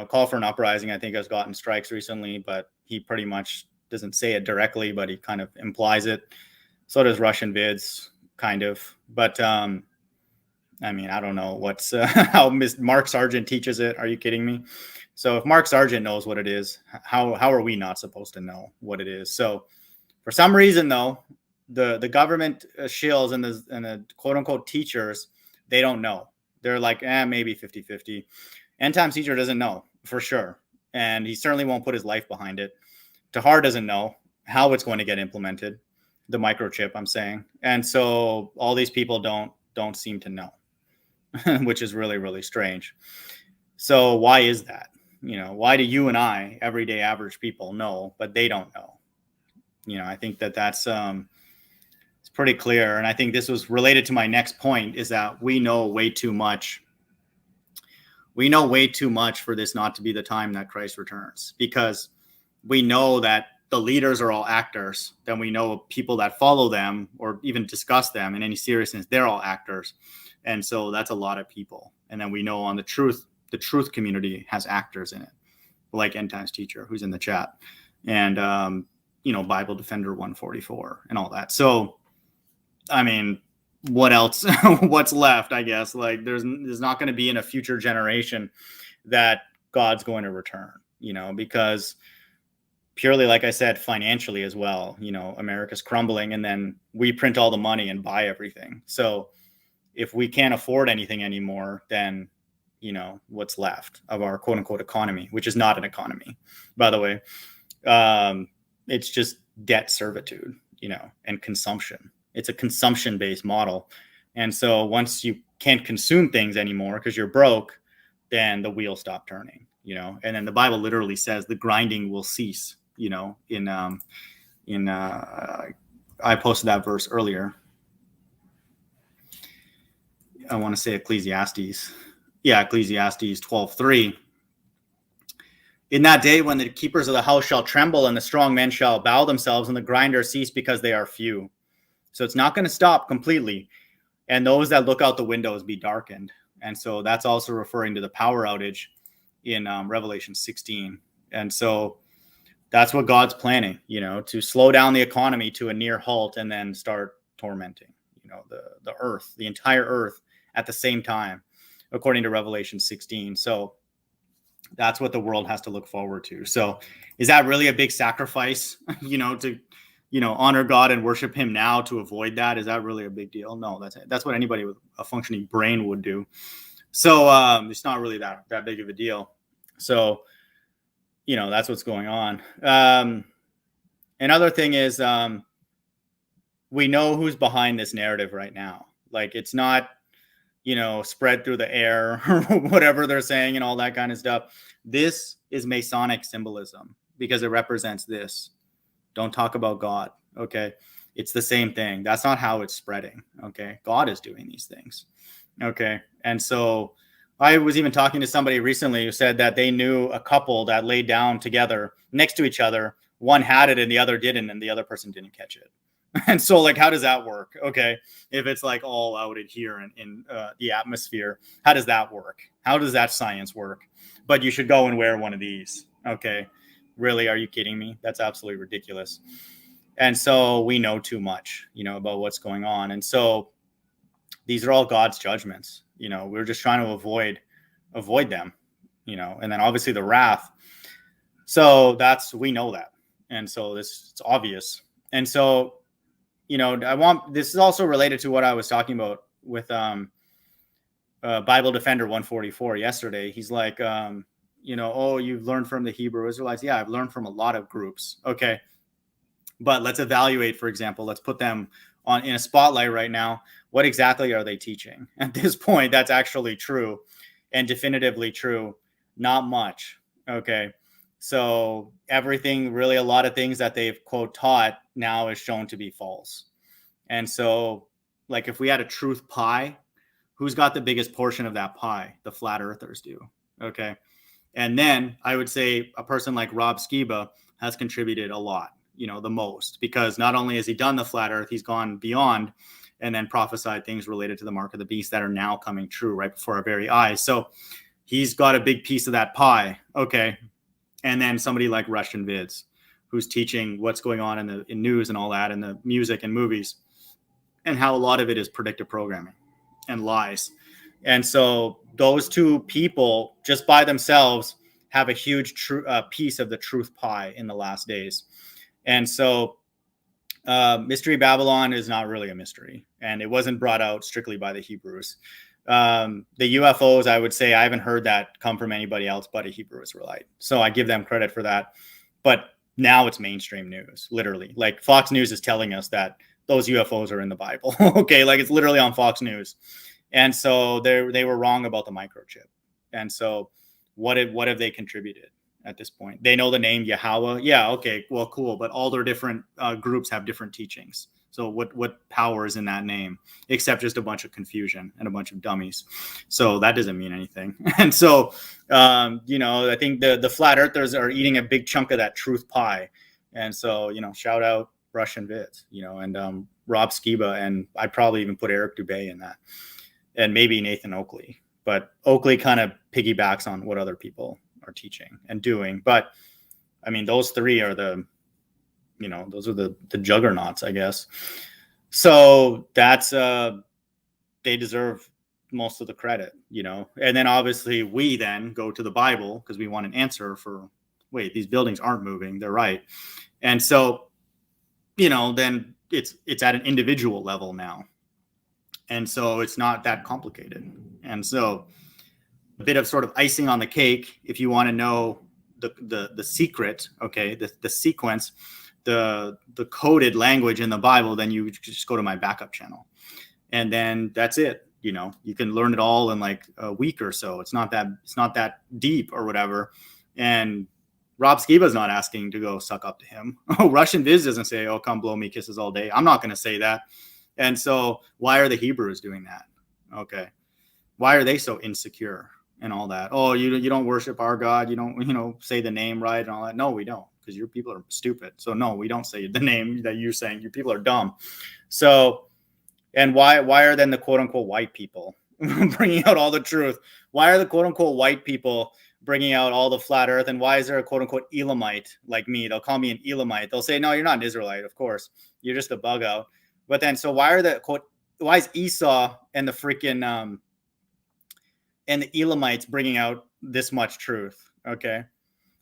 Call for an Uprising, I think, has gotten strikes recently, but he pretty much doesn't say it directly, but he kind of implies it. So does Russian Vids, kind of. But I mean, I don't know what's how Mark Sargent teaches it. Are you kidding me? So if Mark Sargent knows what it is, how are we not supposed to know what it is? So for some reason, though, the government shills and the quote unquote teachers, they don't know. They're like, maybe 50-50. End Times teacher doesn't know for sure. And he certainly won't put his life behind it. Tahar doesn't know how it's going to get implemented, the microchip, I'm saying. And so all these people don't seem to know, which is really, really strange. So why is that? Why do you and I, everyday average people, know, but they don't know? I think that's it's pretty clear. And I think this was related to my next point, is that we know way too much. We know way too much for this not to be the time that Christ returns, because we know that the leaders are all actors. Then we know people that follow them or even discuss them in any seriousness, they're all actors. And so that's a lot of people. And then we know on the truth community has actors in it, like End Times Teacher, who's in the chat, and Bible Defender 144 and all that. So, I mean, what else? What's left? I guess like there's not going to be in a future generation that God's going to return. Because purely, like I said, financially as well. America's crumbling, and then we print all the money and buy everything. So if we can't afford anything anymore, then what's left of our quote unquote economy, which is not an economy, by the way. It's just debt servitude, and consumption. It's a consumption-based model. And so once you can't consume things anymore because you're broke, then the wheels stop turning, and then the Bible literally says the grinding will cease, I posted that verse earlier. I want to say Ecclesiastes. Yeah, Ecclesiastes 12:3. In that day when the keepers of the house shall tremble, and the strong men shall bow themselves, and the grinders cease because they are few. So it's not going to stop completely. And those that look out the windows be darkened. And so that's also referring to the power outage in Revelation 16. And so that's what God's planning, to slow down the economy to a near halt and then start tormenting, the earth, the entire earth at the same time, according to Revelation 16. So that's what the world has to look forward to. So is that really a big sacrifice, to honor God and worship him now to avoid that? Is that really a big deal? No, that's what anybody with a functioning brain would do. So it's not really that big of a deal. So, that's what's going on. Another thing is we know who's behind this narrative right now. Like, it's not, spread through the air or whatever they're saying and all that kind of stuff. This is Masonic symbolism because it represents this. Don't talk about God. Okay. It's the same thing. That's not how it's spreading. Okay. God is doing these things. Okay. And so I was even talking to somebody recently who said that they knew a couple that laid down together next to each other. One had it and the other didn't, and the other person didn't catch it. And so, like, how does that work? Okay. If it's like all outed here in the atmosphere, how does that work? How does that science work? But you should go and wear one of these. Okay. Really? Are you kidding me? That's absolutely ridiculous. And so we know too much, about what's going on. And so these are all God's judgments. We're just trying to avoid them, and then obviously the wrath. So we know that. And so it's obvious. And so, this is also related to what I was talking about with Bible Defender 144 yesterday. He's like, you've learned from the Hebrew Israelites. Yeah, I've learned from a lot of groups. Okay. But let's evaluate, for example, let's put them in a spotlight right now. What exactly are they teaching? At this point, that's actually true and definitively true. Not much. Okay. So everything, really a lot of things that they've, quote, taught now is shown to be false. And so, like, if we had a truth pie, who's got the biggest portion of that pie? The flat earthers do. Okay. And then I would say a person like Rob Skiba has contributed a lot, the most, because not only has he done the flat earth, he's gone beyond and then prophesied things related to the mark of the beast that are now coming true right before our very eyes. So he's got a big piece of that pie. Okay. And then somebody like Russian Vids, who's teaching what's going on in news and all that, and the music and movies, and how a lot of it is predictive programming and lies. And so those two people just by themselves have a huge piece of the truth pie in the last days. And so Mystery Babylon is not really a mystery, and it wasn't brought out strictly by the Hebrews. The UFOs, I would say I haven't heard that come from anybody else but a Hebrew Israelite. So I give them credit for that. But now it's mainstream news, literally. Like Fox News is telling us that those UFOs are in the Bible. Okay, like it's literally on Fox News. And so they were wrong about the microchip. And so what have they contributed at this point? They know the name Yahweh. Yeah, okay, well, cool. But all their different groups have different teachings. So what power is in that name, except just a bunch of confusion and a bunch of dummies? So that doesn't mean anything. And so, I think the flat earthers are eating a big chunk of that truth pie. And so, shout out Russian Vids, and Rob Skiba, and I'd probably even put Eric Dubé in that, and maybe Nathan Oakley. But Oakley kind of piggybacks on what other people are teaching and doing. But I mean, those three are those are the juggernauts, I guess. So that's they deserve most of the credit, and then obviously we then go to the Bible because we want an answer for, wait, these buildings aren't moving, they're right. And so, then it's at an individual level now. And so it's not that complicated. And so a bit of sort of icing on the cake, if you want to know the secret, okay, the sequence, the coded language in the Bible, then you just go to my backup channel. And then that's it. You can learn it all in like a week or so. It's not that deep or whatever. And Rob Skiba's not asking to go suck up to him. Oh, Russian Viz doesn't say, oh, come blow me kisses all day. I'm not going to say that. And so why are the Hebrews doing that? Okay. Why are they so insecure and all that? Oh, you don't worship our God. You don't, say the name right and all that. No, we don't, because your people are stupid. So no, we don't say the name that you're saying. Your people are dumb. So, and why are then the quote unquote white people bringing out all the truth? Why are the quote unquote white people bringing out all the flat earth? And why is there a quote unquote Elamite like me? They'll call me an Elamite. They'll say, no, you're not an Israelite. Of course, you're just a bug out. But then, so why is Esau and the freaking, and the Elamites bringing out this much truth? Okay.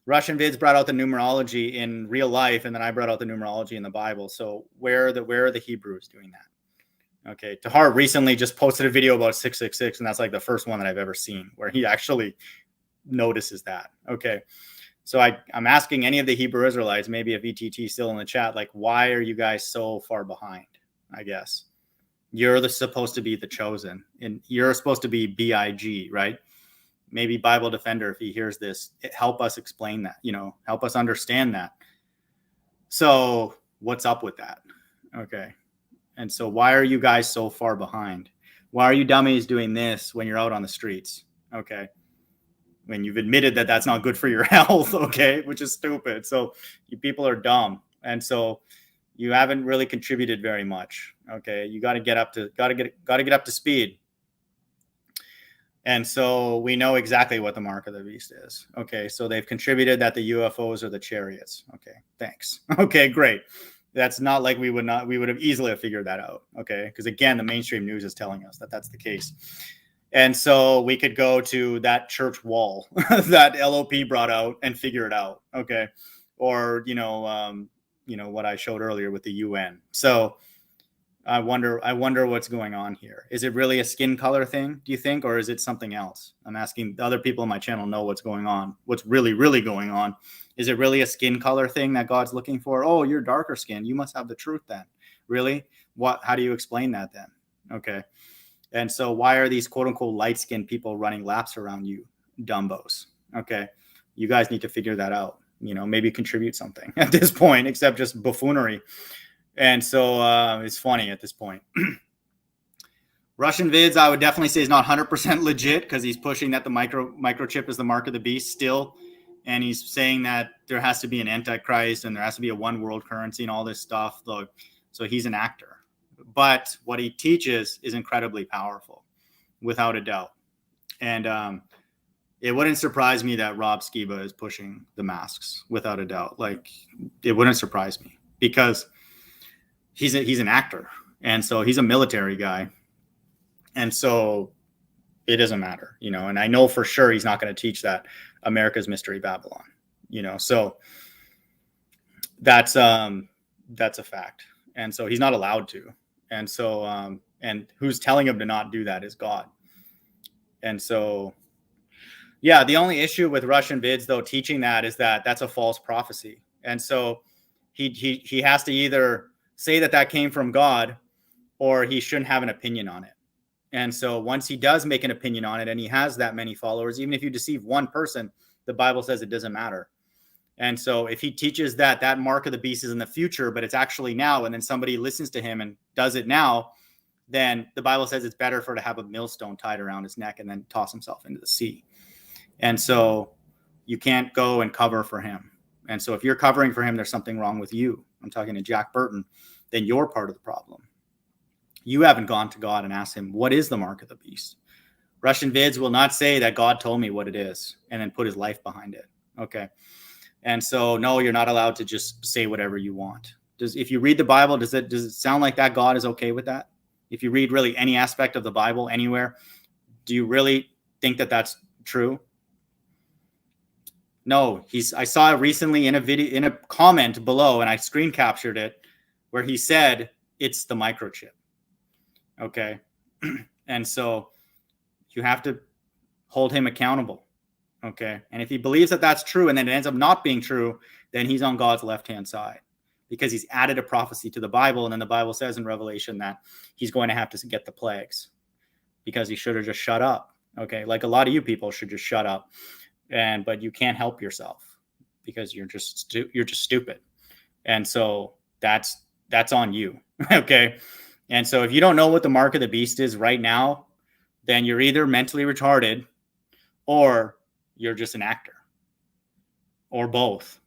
Russian Vids brought out the numerology in real life, and then I brought out the numerology in the Bible. So where are the Hebrews doing that? Okay. Tahar recently just posted a video about 666, and that's like the first one that I've ever seen where he actually notices that. Okay. So I'm asking any of the Hebrew Israelites, maybe if ETT still in the chat, like, why are you guys so far behind? I guess you're supposed to be the chosen, and you're supposed to be BIG, right? Maybe Bible Defender, if he hears this, help us explain that, help us understand that. So what's up with that? Okay. And so why are you guys so far behind? Why are you dummies doing this when you're out on the streets? Okay. When you've admitted that that's not good for your health, okay, which is stupid. So you people are dumb. And so you haven't really contributed very much. Okay. You got to get up to speed. And so we know exactly what the mark of the beast is. Okay. So they've contributed that the UFOs are the chariots. Okay. Thanks. Okay, great. That's not like we would have easily figured that out. Okay. Because again, the mainstream news is telling us that that's the case. And so we could go to that church wall that LOP brought out and figure it out. Okay. Or, what I showed earlier with the UN. So I wonder what's going on here. Is it really a skin color thing, do you think, or is it something else? I'm asking the other people on my channel know what's going on. What's really, really going on? Is it really a skin color thing that God's looking for? Oh, you're darker skinned. You must have the truth then. Really? How do you explain that then? Okay. And so why are these quote unquote light skinned people running laps around you, dumbos? Okay. You guys need to figure that out. Maybe contribute something at this point, except just buffoonery. And so it's funny at this point. Russian vids, I would definitely say, is not 100% legit because he's pushing that the microchip is the mark of the beast still. And he's saying that there has to be an antichrist and there has to be a one world currency and all this stuff. So he's an actor. But what he teaches is incredibly powerful, without a doubt. And it wouldn't surprise me that Rob Skiba is pushing the masks, without a doubt. Like, it wouldn't surprise me because he's an actor, and so he's a military guy, and so it doesn't matter, and I know for sure he's not going to teach that America's Mystery Babylon, so that's a fact. And so he's not allowed to, and so and who's telling him to not do that is God. And so yeah, the only issue with Russian vids though teaching that is that that's a false prophecy, and so he has to either say that came from God, or he shouldn't have an opinion on it. And so once he does make an opinion on it and he has that many followers, even if you deceive one person, the Bible says it doesn't matter. And so if he teaches that mark of the beast is in the future, but it's actually now, and then somebody listens to him and does it now, then the Bible says it's better for to have a millstone tied around his neck and then toss himself into the sea. And so you can't go and cover for him. And so if you're covering for him, there's something wrong with you. I'm talking to Jack Burton. Then you're part of the problem. You haven't gone to God and asked him, what is the mark of the beast? Russian vids will not say that God told me what it is and then put his life behind it. Okay. And so, no, you're not allowed to just say whatever you want. If you read the Bible, does it sound like that God is okay with that? If you read really any aspect of the Bible anywhere, do you really think that that's true? No, I saw it recently in a video, in a comment below, and I screen captured it, where he said it's the microchip. Okay. And so you have to hold him accountable. Okay. And if he believes that that's true and then it ends up not being true, then he's on God's left-hand side because he's added a prophecy to the Bible. And then the Bible says in Revelation that he's going to have to get the plagues because he should have just shut up. Okay. Like a lot of you people should just shut up. But you can't help yourself because you're just stupid. And so that's on you. Okay. And so if you don't know what the mark of the beast is right now, then you're either mentally retarded or you're just an actor or both.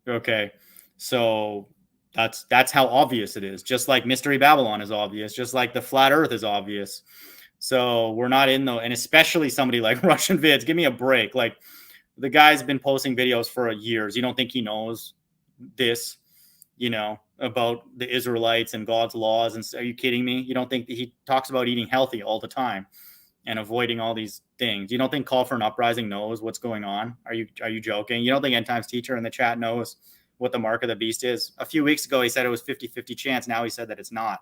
Okay. So that's how obvious it is. Just like Mystery Babylon is obvious, just like the flat earth is obvious. So we're not in and especially somebody like Russian vids, give me a break. Like, the guy's been posting videos for years. You don't think he knows this, about the Israelites and God's laws? And are you kidding me? You don't think that he talks about eating healthy all the time and avoiding all these things? You don't think Call for an Uprising knows what's going on? Are you joking? You don't think End Times Teacher in the chat knows what the mark of the beast is? A few weeks ago, he said it was 50-50 chance. Now he said that it's not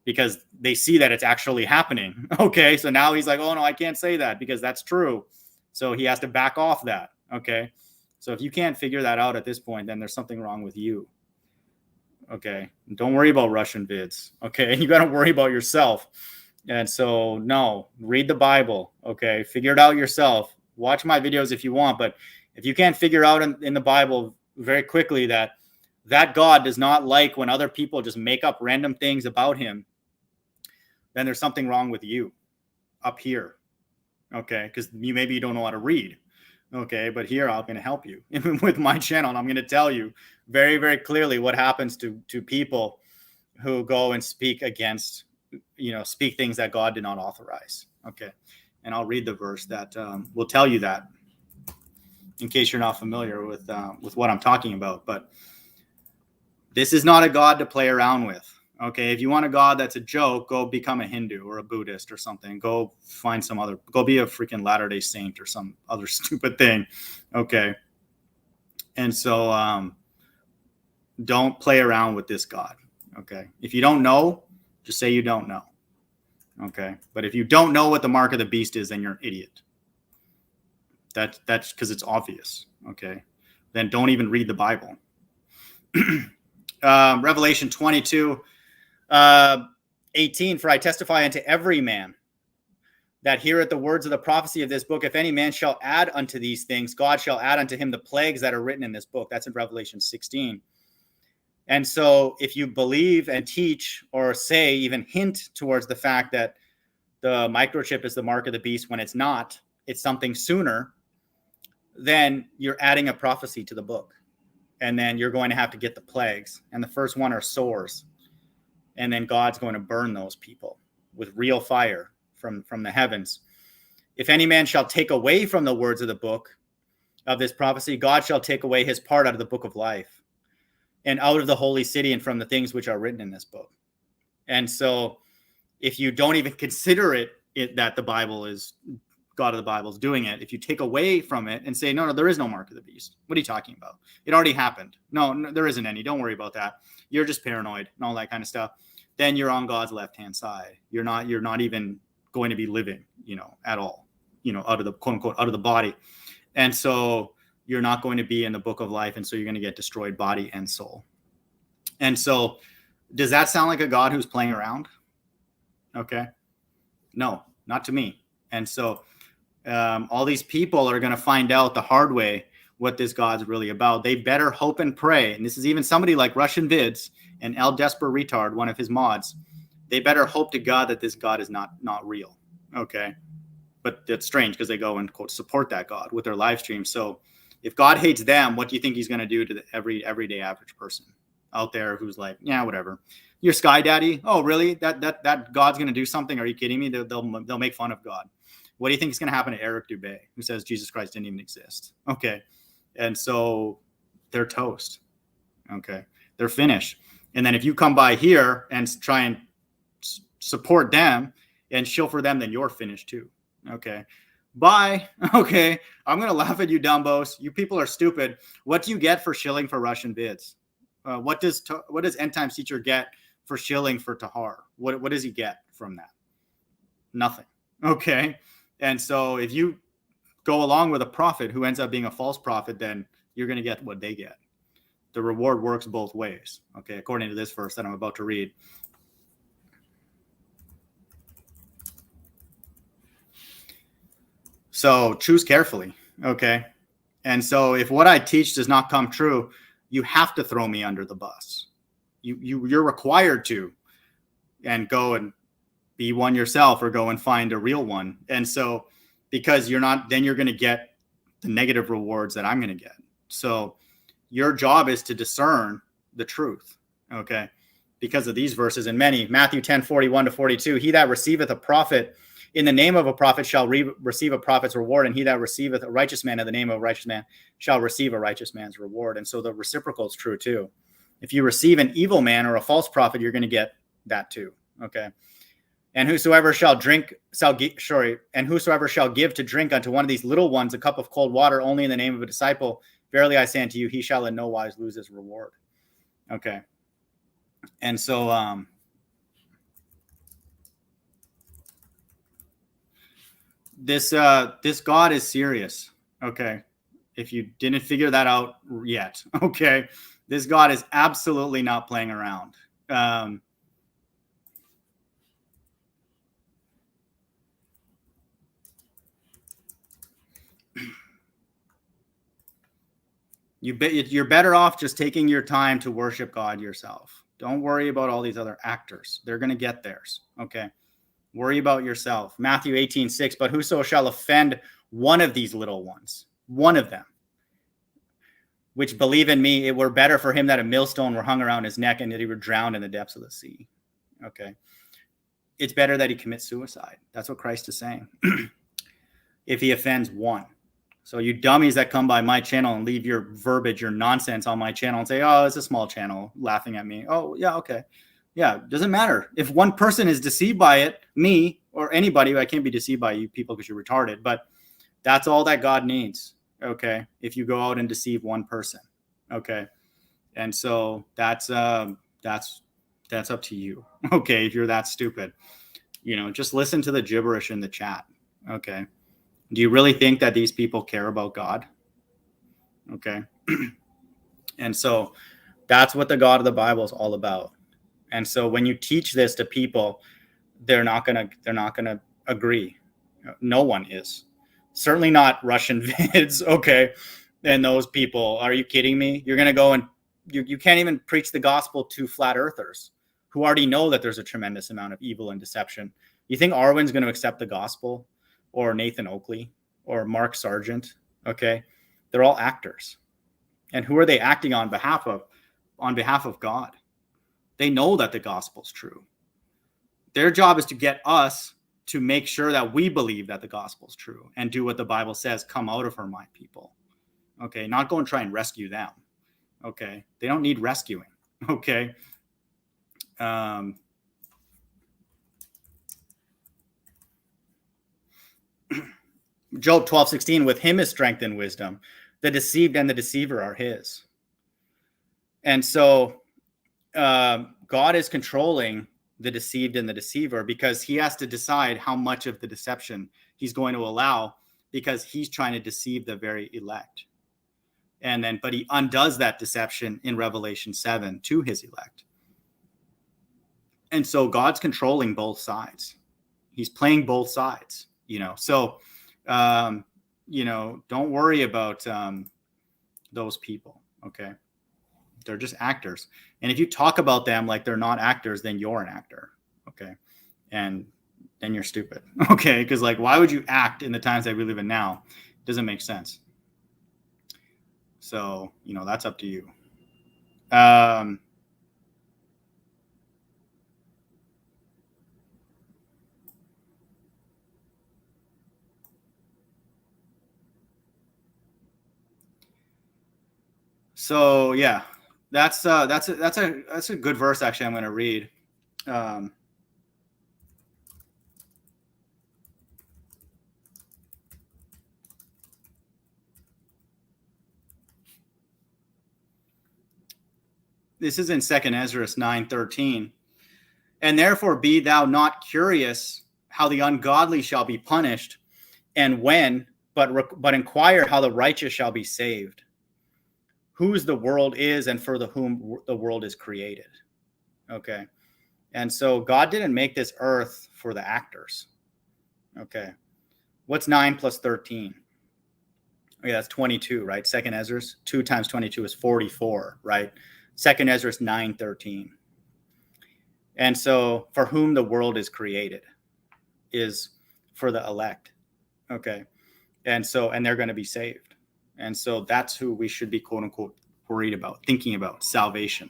because they see that it's actually happening. Okay. So now he's like, oh no, I can't say that because that's true. So he has to back off that. Okay. So if you can't figure that out at this point, then there's something wrong with you. Okay. Don't worry about Russian vids. Okay. You got to worry about yourself. And so, no, read the Bible. Okay. Figure it out yourself. Watch my videos if you want. But if you can't figure out in the Bible very quickly that God does not like when other people just make up random things about him, then there's something wrong with you up here. Okay, because maybe you don't know how to read. Okay, but here I'm going to help you with my channel. And I'm going to tell you very, very clearly what happens to people who go and speak against, speak things that God did not authorize. Okay, and I'll read the verse that will tell you that in case you're not familiar with what I'm talking about. But this is not a God to play around with. Okay, if you want a God that's a joke, go become a Hindu or a Buddhist or something. Go find go be a freaking Latter-day Saint or some other stupid thing. Okay. And so don't play around with this God. Okay. If you don't know, just say you don't know. Okay. But if you don't know what the mark of the beast is, then you're an idiot. That's because it's obvious. Okay. Then don't even read the Bible. Revelation 22, 18, for I testify unto every man that heareth the words of the prophecy of this book, if any man shall add unto these things, God shall add unto him the plagues that are written in this book. That's in Revelation 16. And so if you believe and teach or say, even hint towards the fact that the microchip is the mark of the beast when it's not, it's something sooner, then you're adding a prophecy to the book. And then you're going to have to get the plagues. And the first one are sores. And then God's going to burn those people with real fire from the heavens. If any man shall take away from the words of the book of this prophecy, God shall take away his part out of the book of life and out of the holy city and from the things which are written in this book. And so if you don't even consider it that the Bible is, God of the Bible is doing it, if you take away from it and say, no, there is no mark of the beast. What are you talking about? It already happened. No, there isn't any. Don't worry about that. You're just paranoid and all that kind of stuff. Then you're on God's left-hand side. You're not even going to be living, at all, out of the quote unquote, out of the body. And so you're not going to be in the book of life. And so you're going to get destroyed body and soul. And so does that sound like a God who's playing around? Okay. No, not to me. And so all these people are going to find out the hard way what this God's really about. They better hope and pray. And this is even somebody like Russian Vids and El Desper Retard, one of his mods. They better hope to God that this God is not real. Okay. But it's strange because they go and quote support that God with their live stream. So if God hates them, what do you think he's going to do to the everyday average person out there who's like, yeah, whatever. You're Sky Daddy. Oh, really? That God's going to do something? Are you kidding me? They'll make fun of God. What do you think is going to happen to Eric Dubé, who says Jesus Christ didn't even exist? Okay. And so they're toast. Okay. They're finished. And then if you come by here and try and support them and shill for them, then you're finished too. Okay. Bye. Okay. I'm going to laugh at you dumbos. You people are stupid. What do you get for shilling for Russian Vids? What does End Times Teacher get for shilling for Tahar? What does he get from that? Nothing. Okay. And so if you go along with a prophet who ends up being a false prophet, then you're going to get what they get. The reward works both ways. Okay. According to this verse that I'm about to read. So choose carefully. Okay. And so if what I teach does not come true, you have to throw me under the bus. You're required to, and go and be one yourself or go and find a real one. And so because you're not, then you're going to get the negative rewards that I'm going to get. So your job is to discern the truth. Okay. Because of these verses and many, Matthew 10:41-42, he that receiveth a prophet in the name of a prophet shall receive a prophet's reward, and he that receiveth a righteous man in the name of a righteous man shall receive a righteous man's reward. And so the reciprocal is true too. If you receive an evil man or a false prophet, you're going to get that too. Okay. And whosoever shall give to drink unto one of these little ones a cup of cold water only in the name of a disciple, verily I say unto you, he shall in no wise lose his reward. Okay. And so this God is serious. Okay. If you didn't figure that out yet. Okay. This God is absolutely not playing around. You're better off just taking your time to worship God yourself. Don't worry about all these other actors. They're going to get theirs. Okay. Worry about yourself. Matthew 18:6, but whoso shall offend one of these little ones, one of them, which believe in me, it were better for him that a millstone were hung around his neck and that he were drowned in the depths of the sea. Okay. It's better that he commits suicide. That's what Christ is saying. If he offends one. So you dummies that come by my channel and leave your verbiage, your nonsense on my channel and say, oh, it's a small channel, laughing at me. Oh, yeah, okay. Yeah, doesn't matter. If one person is deceived by it, me or anybody, I can't be deceived by you people because you're retarded, but that's all that God needs. Okay. If you go out and deceive one person. Okay. And so that's up to you. Okay. If you're that stupid, just listen to the gibberish in the chat. Okay. Do you really think that these people care about God? Okay. And so that's what the God of the Bible is all about. And so when you teach this to people, they're not gonna agree. No one is. Certainly not Russian vids. Okay. And those people, are you kidding me? You're gonna go and you can't even preach the gospel to flat earthers who already know that there's a tremendous amount of evil and deception. You think Arwen's going to accept the gospel, or Nathan Oakley, or Mark Sargent? Okay. They're all actors. And who are they acting on behalf of? On behalf of God. They know that the gospel's true. Their job is to get us to make sure that we believe that the gospel's true and do what the Bible says, come out of her, my people. Okay. Not go and try and rescue them. Okay. They don't need rescuing. Okay. Job 12:16, with him is strength and wisdom. The deceived and the deceiver are his. And so God is controlling the deceived and the deceiver because he has to decide how much of the deception he's going to allow, because he's trying to deceive the very elect. And then, but he undoes that deception in Revelation 7 to his elect. And so God's controlling both sides. He's playing both sides, so, don't worry about those people. Okay. They're just actors. And if you talk about them like they're not actors, then you're an actor. Okay. And then you're stupid. Okay. Because why would you act in the times that we live in now? It doesn't make sense. So, that's up to you. So yeah, that's a good verse. Actually, I'm going to read. This is in 2 Ezra 9:13. And therefore be thou not curious how the ungodly shall be punished, and when, but inquire how the righteous shall be saved. Whose the world is, and for whom the world is created. Okay. And so God didn't make this earth for the actors. Okay. What's 9 plus 13? Okay, that's 22, right? 2 Ezra 2 times 22 is 44, right? 2 Ezra 9:13. And so for whom the world is created is for the elect. Okay. And they're going to be saved. And so that's who we should be, quote unquote, worried about, thinking about salvation.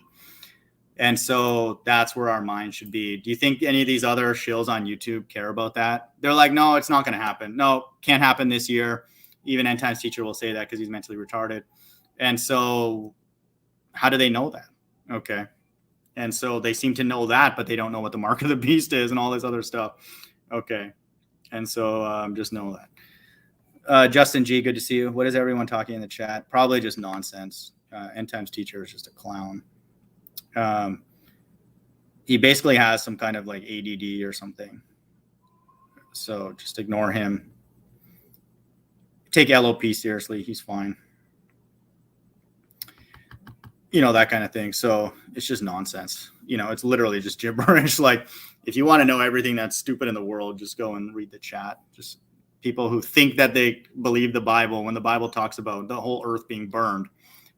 And so that's where our mind should be. Do you think any of these other shills on YouTube care about that? They're like, no, it's not going to happen. No, can't happen this year. Even End Times Teacher will say that because he's mentally retarded. And so how do they know that? Okay. And so they seem to know that, but they don't know what the mark of the beast is and all this other stuff. Okay. And so just know that. Justin G, good to see you. What is everyone talking in the chat? Probably just nonsense. End Times Teacher is just a clown. He basically has some kind of ADD or something. So just ignore him. Take LOP seriously. He's fine. That kind of thing. So it's just nonsense. It's literally just gibberish. If you want to know everything that's stupid in the world, just go and read the chat. Just people who think that they believe the Bible when the Bible talks about the whole earth being burned.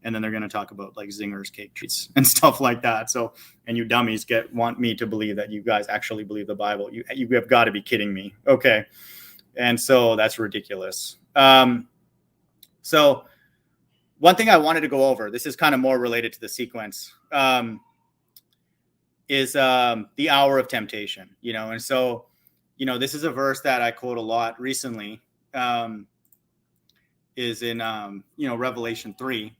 And then they're going to talk about Zinger's cake treats and stuff like that. So, and you dummies want me to believe that you guys actually believe the Bible. You have got to be kidding me. Okay. And so that's ridiculous. So one thing I wanted to go over, this is kind of more related to the sequence, is the hour of temptation, and so, this is a verse that I quote a lot recently, is in, Revelation 3.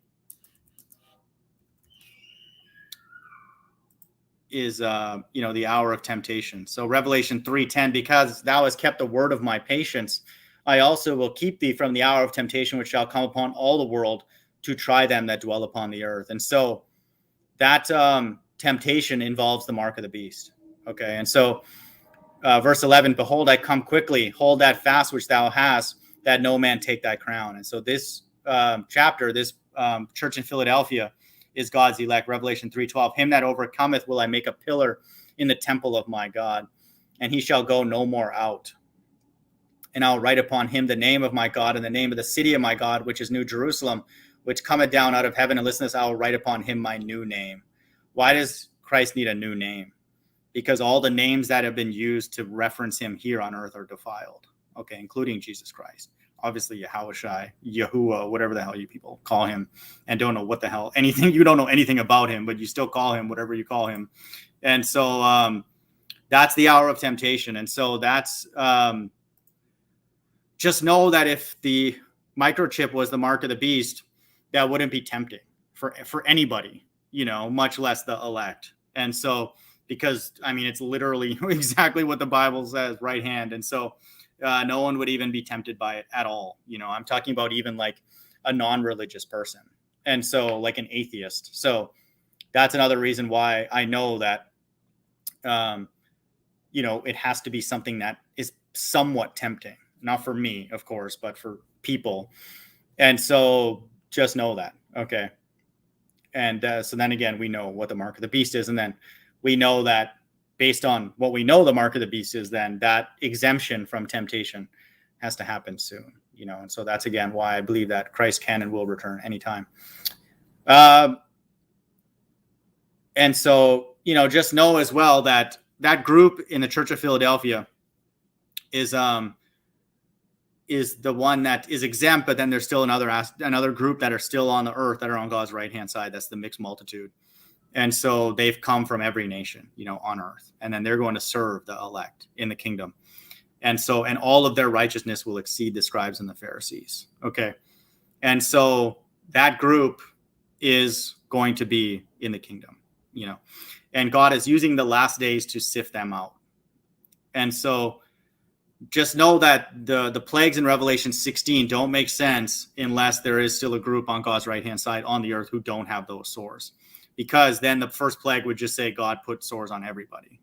the hour of temptation. So Revelation 3:10, because thou hast kept the word of my patience, I also will keep thee from the hour of temptation, which shall come upon all the world to try them that dwell upon the earth. And so that temptation involves the mark of the beast. Okay. And so verse 11, behold, I come quickly, hold that fast which thou hast, that no man take thy crown. And so this chapter, this church in Philadelphia is God's elect. Revelation 3:12, him that overcometh will I make a pillar in the temple of my God, and he shall go no more out. And I'll write upon him the name of my God and the name of the city of my God, which is New Jerusalem, which cometh down out of heaven. And listen to this, I will write upon him my new name. Why does Christ need a new name? Because all the names that have been used to reference him here on earth are defiled, okay, including Jesus Christ. Obviously, Yahushai, Yahuwah, whatever the hell you people call him, and don't know what the hell, anything, you don't know anything about him, but you still call him whatever you call him. And so that's the hour of temptation. And so that's, just know that if the microchip was the mark of the beast, that wouldn't be tempting for anybody, much less the elect. And so, because I mean, it's literally exactly what the Bible says, right hand. And so no one would even be tempted by it at all. I'm talking about even like a non-religious person. And so like an atheist. So that's another reason why I know that, it has to be something that is somewhat tempting, not for me, of course, but for people. And so just know that. Okay. And so then again, we know what the mark of the beast is. And then we know that based on what we know the mark of the beast is, then that exemption from temptation has to happen soon, and so that's again why I believe that Christ can and will return anytime. And so, just know as well that that group in the Church of Philadelphia is the one that is exempt, but then there's still another group that are still on the earth that are on God's right hand side. That's the mixed multitude. And so they've come from every nation, on earth, and then they're going to serve the elect in the kingdom. And so, and all of their righteousness will exceed the scribes and the Pharisees. Okay. And so that group is going to be in the kingdom, and God is using the last days to sift them out. And so just know that the plagues in Revelation 16 don't make sense unless there is still a group on God's right-hand side on the earth who don't have those sores. Because then the first plague would just say God put sores on everybody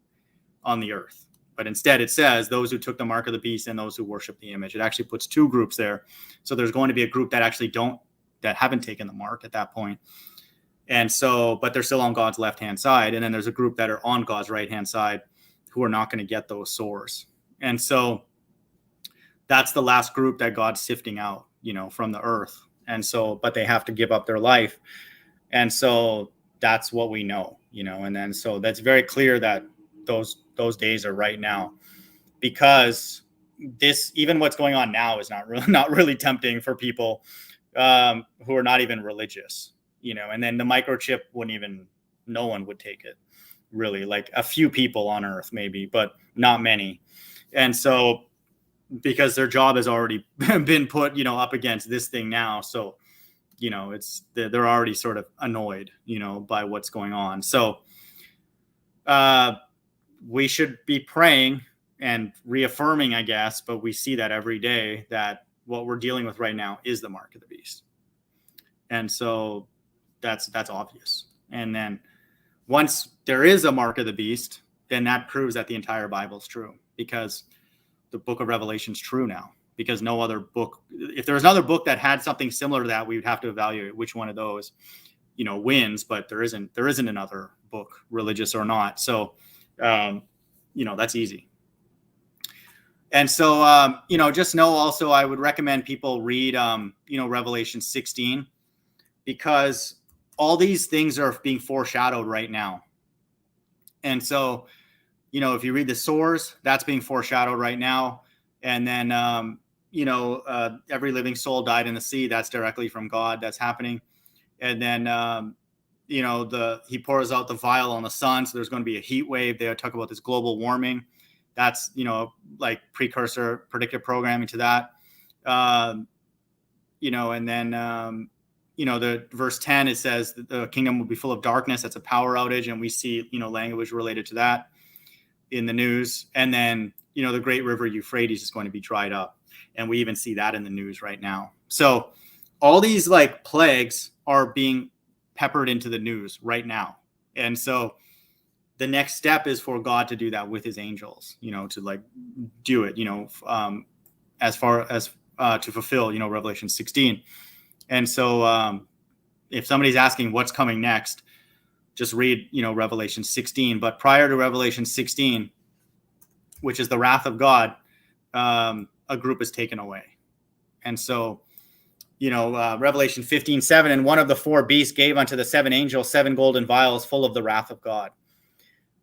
on the earth. But instead it says those who took the mark of the beast and those who worship the image. It actually puts two groups there. So there's going to be a group that actually that haven't taken the mark at that point. And so, but they're still on God's left-hand side. And then there's a group that are on God's right-hand side who are not going to get those sores. And so that's the last group that God's sifting out, from the earth. And so, but they have to give up their life. And so that's what we know, and then, so that's very clear that those days are right now, because this, even what's going on now is not really tempting for people who are not even religious, and then the microchip no one would take it, really, like a few people on earth maybe, but not many. And so, because their job has already been put, up against this thing now. So, they're already sort of annoyed, by what's going on. So we should be praying and reaffirming, I guess, but we see that every day that what we're dealing with right now is the mark of the beast. And so that's obvious. And then once there is a mark of the beast, then that proves that the entire Bible is true, because the book of Revelation is true now, because no other book, if there was another book that had something similar to that, we would have to evaluate which one of those, wins, but there isn't another book, religious or not. So, that's easy. And so, just know also, I would recommend people read, Revelation 16, because all these things are being foreshadowed right now. And so, if you read the sores, that's being foreshadowed right now. And then, every living soul died in the sea. That's directly from God. That's happening. And then, he pours out the vial on the sun. So there's going to be a heat wave. They talk about this global warming. That's, like predictive programming to that. And then, the verse 10, it says that the kingdom will be full of darkness. That's a power outage. And we see, language related to that in the news. And then, the great river Euphrates is going to be dried up. And we even see that in the news right now. So all these like plagues are being peppered into the news right now. And so the next step is for God to do that with his angels, to like do it, as far as to fulfill, Revelation 16. And so if somebody's asking what's coming next, just read, Revelation 16. But prior to Revelation 16, which is the wrath of God, a group is taken away. And so, Revelation 15:7, and one of the four beasts gave unto the seven angels 7 golden vials full of the wrath of God,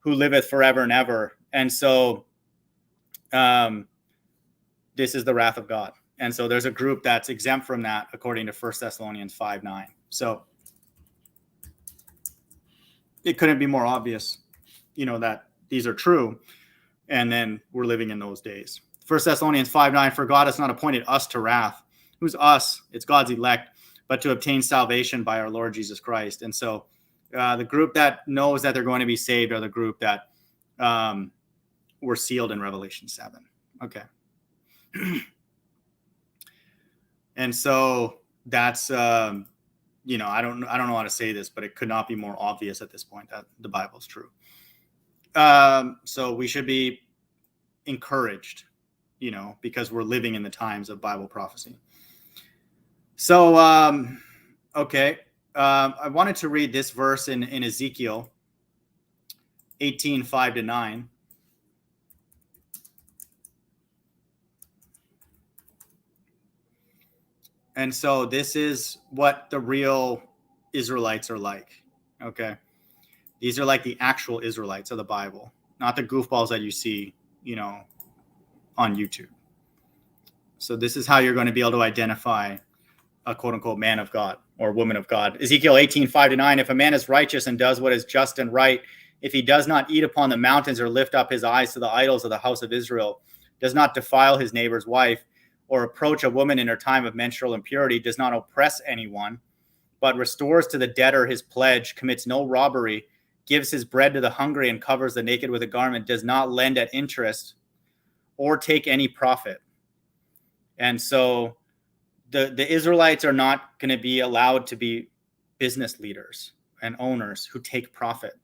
who liveth forever and ever. And so this is the wrath of God. And so there's a group that's exempt from that, according to 1 Thessalonians 5:9. So it couldn't be more obvious, that these are true. And then we're living in those days. 1 Thessalonians 5:9, for God has not appointed us to wrath. Who's us? It's God's elect, but to obtain salvation by our Lord Jesus Christ. And so the group that knows that they're going to be saved are the group that were sealed in Revelation 7. Okay. And so that's, I don't know how to say this, but it could not be more obvious at this point that the Bible is true. So we should be encouraged, because we're living in the times of Bible prophecy. So, okay. I wanted to read this verse in Ezekiel 18:5-9. And so this is what the real Israelites are like. Okay. These are like the actual Israelites of the Bible, not the goofballs that you see, on YouTube. So this is how you're going to be able to identify a quote unquote man of God or woman of God. Ezekiel 18:5-9, if a man is righteous and does what is just and right, if he does not eat upon the mountains or lift up his eyes to the idols of the house of Israel, does not defile his neighbor's wife, or approach a woman in her time of menstrual impurity, does not oppress anyone, but restores to the debtor his pledge, commits no robbery, gives his bread to the hungry and covers the naked with a garment, does not lend at interest or take any profit. And so the Israelites are not going to be allowed to be business leaders and owners who take profit.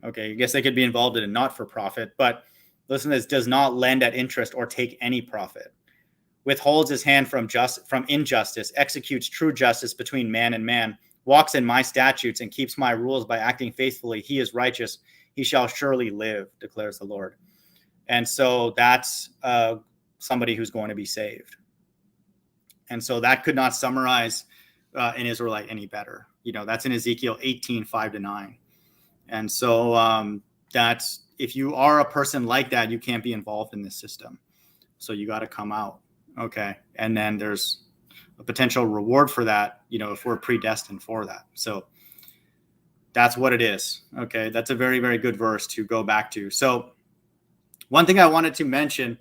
Okay, I guess they could be involved in a not-for-profit, but listen to this, does not lend at interest or take any profit. Withholds his hand from injustice, executes true justice between man and man, walks in my statutes and keeps my rules by acting faithfully. He is righteous. He shall surely live, declares the Lord. And so that's somebody who's going to be saved. And so that could not summarize an Israelite any better. That's in Ezekiel 18:5-9. And so that's, if you are a person like that, you can't be involved in this system. So you got to come out. Okay. And then there's a potential reward for that, if we're predestined for that. So that's what it is. Okay. That's a very, very good verse to go back to. So one thing I wanted to mention,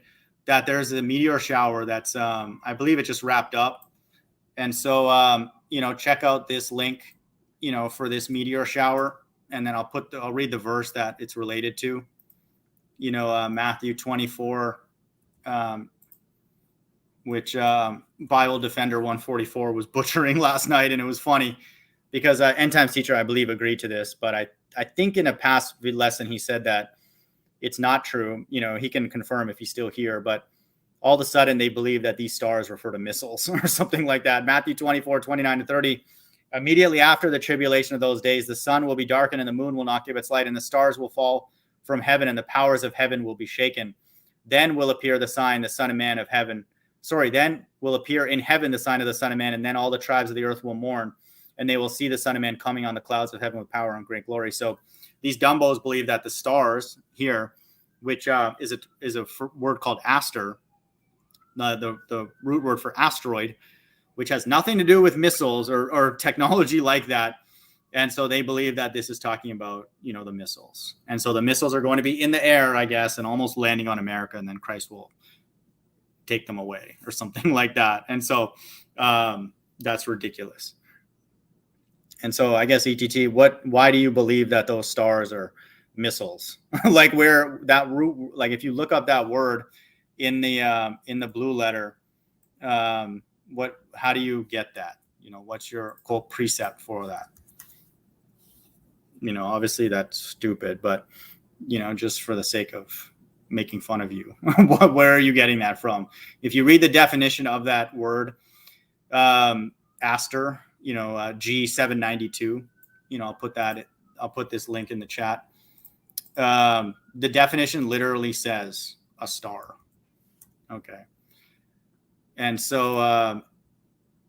that there's a meteor shower that's, I believe it just wrapped up. And so, check out this link, for this meteor shower. And then I'll read the verse that it's related to, Matthew 24, which Bible Defender 144 was butchering last night. And it was funny because End Times teacher, I believe, agreed to this. But I think in a past lesson, he said that it's not true. He can confirm if he's still here. But all of a sudden, they believe that these stars refer to missiles or something like that. Matthew 24:29-30. Immediately after the tribulation of those days, the sun will be darkened and the moon will not give its light, and the stars will fall from heaven, and the powers of heaven will be shaken. Then will appear the sign, the Son of Man of heaven. Then will appear in heaven the sign of the Son of Man, and then all the tribes of the earth will mourn, and they will see the Son of Man coming on the clouds of heaven with power and great glory. So these dumbos believe that the stars here, which is a word called aster, the root word for asteroid, which has nothing to do with missiles or technology like that. And so they believe that this is talking about, the missiles. And so the missiles are going to be in the air, I guess, and almost landing on America, and then Christ will take them away or something like that. And so that's ridiculous. And so I guess ETT, why do you believe that those stars are missiles? Like where that root, like if you look up that word in the blue letter, how do you get that? What's your quote precept for that? Obviously that's stupid, but just for the sake of making fun of you, where are you getting that from? If you read the definition of that word, aster, G792, I'll put this link in the chat. The definition literally says a star. Okay. And so,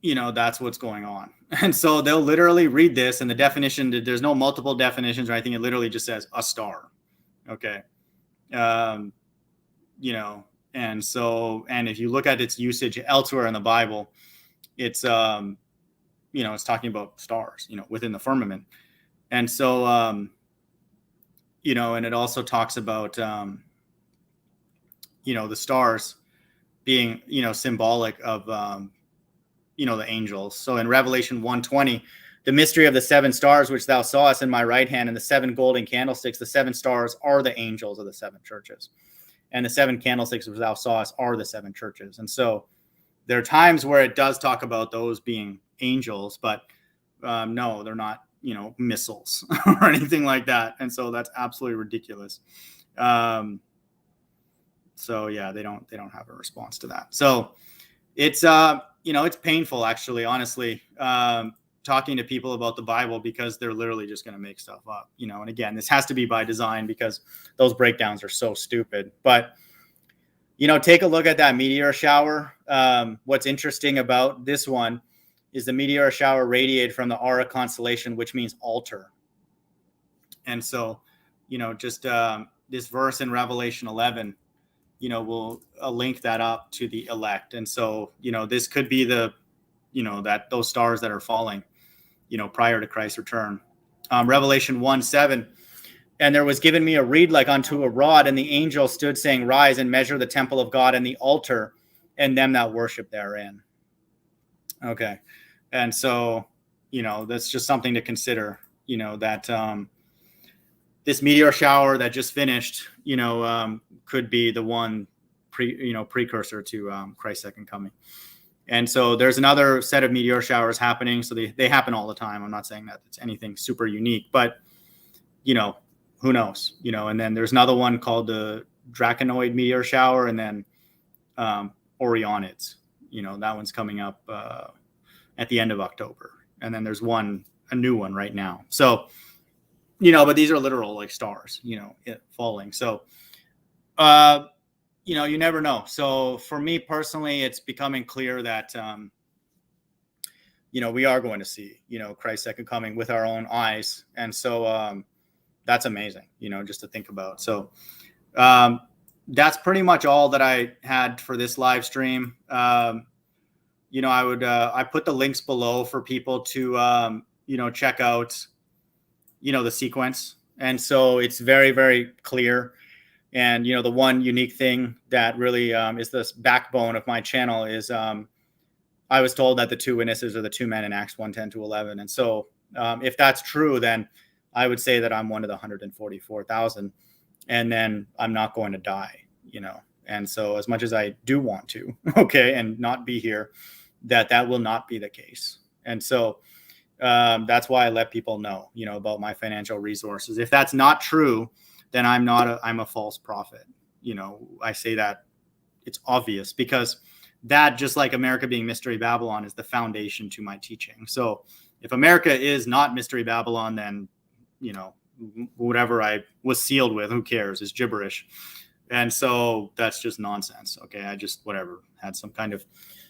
that's what's going on. And so they'll literally read this, and the definition, there's no multiple definitions or anything. It literally just says a star. Okay. And if you look at its usage elsewhere in the Bible, it's, it's talking about stars, within the firmament. And so, and it also talks about, the stars being, symbolic of, the angels. So in Revelation 1:20, the mystery of the seven stars, which thou sawest in my right hand, and the seven golden candlesticks, the seven stars are the angels of the seven churches. And the seven candlesticks, which thou sawest, are the seven churches. And so there are times where it does talk about those being angels, but no, they're not, missiles or anything like that. And so that's absolutely ridiculous. So yeah, they don't have a response to that. So it's, it's painful, actually, honestly, talking to people about the Bible, because they're literally just going to make stuff up, and again, this has to be by design because those breakdowns are so stupid. But, take a look at that meteor shower. What's interesting about this one is the meteor shower radiated from the Aura constellation, which means altar. And so, just this verse in Revelation 11, we'll link that up to the elect. And so, this could be that those stars that are falling, prior to Christ's return. Revelation 1:7, and there was given me a reed like unto a rod, and the angel stood saying, rise and measure the temple of God and the altar and them that worship therein. Okay. And so, that's just something to consider, that this meteor shower that just finished, could be the one precursor to Christ's second coming. And so there's another set of meteor showers happening. So they happen all the time. I'm not saying that it's anything super unique, but, who knows, and then there's another one called the Draconoid meteor shower, and then Orionids, that one's coming up at the end of October. And then there's a new one right now. So, but these are literal like stars, falling. So, you never know. So for me personally, it's becoming clear that, we are going to see, Christ's second coming with our own eyes. And so that's amazing, just to think about. So that's pretty much all that I had for this live stream. I put the links below for people to, check out, the sequence. And so it's very, very clear. And, the one unique thing that really is the backbone of my channel is I was told that the two witnesses are the two men in Acts 1:10-11. And so if that's true, then I would say that I'm one of the 144,000, and then I'm not going to die, And so as much as I do want to, and not be here, that will not be the case. And so that's why I let people know, about my financial resources. If that's not true, then I'm a false prophet. I say that it's obvious, because that, just like America being Mystery Babylon, is the foundation to my teaching. So if America is not Mystery Babylon, then, whatever I was sealed with, who cares? It's gibberish. And so that's just nonsense. Okay. I just, had some kind of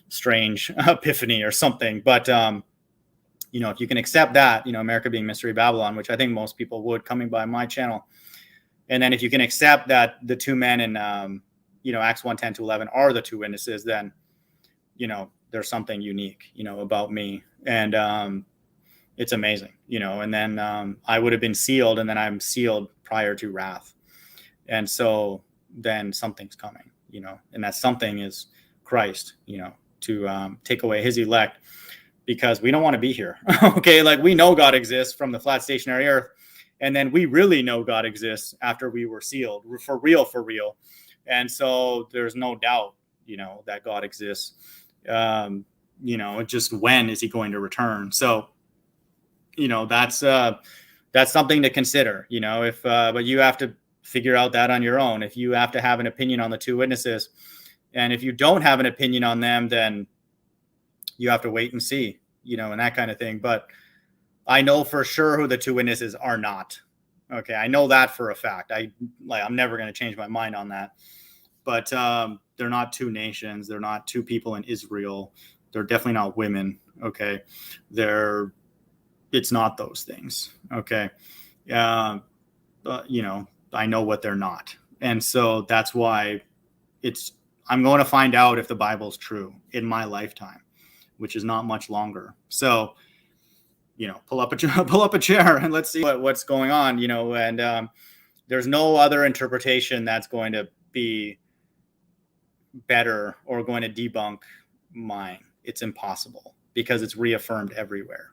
strange epiphany or something. But, if you can accept that, America being Mystery Babylon, which I think most people would, coming by my channel. And then if you can accept that the two men in, Acts 1:10-11 are the two witnesses, then, there's something unique, about me. And it's amazing, and then I would have been sealed, and then I'm sealed prior to wrath. And so then something's coming, and that something is Christ, to take away his elect. because we don't want to be here. Okay, like we know God exists from the flat stationary earth, and then we really know God exists after we were sealed for real. And so there's no doubt, that God exists. Just when is he going to return? So, that's something to consider, but you have to figure out that on your own. If you have to have an opinion on the two witnesses, and if you don't have an opinion on them, then you have to wait and see, and that kind of thing. But I know for sure who the two witnesses are not. Okay. I know that for a fact. I'm never going to change my mind on that, but, they're not two nations. They're not two people in Israel. They're definitely not women. Okay. It's not those things. Okay. But, I know what they're not. And so that's why I'm going to find out if the Bible's true in my lifetime, which is not much longer. So, pull up a chair and let's see what's going on, and there's no other interpretation that's going to be better or going to debunk mine. It's impossible because it's reaffirmed everywhere.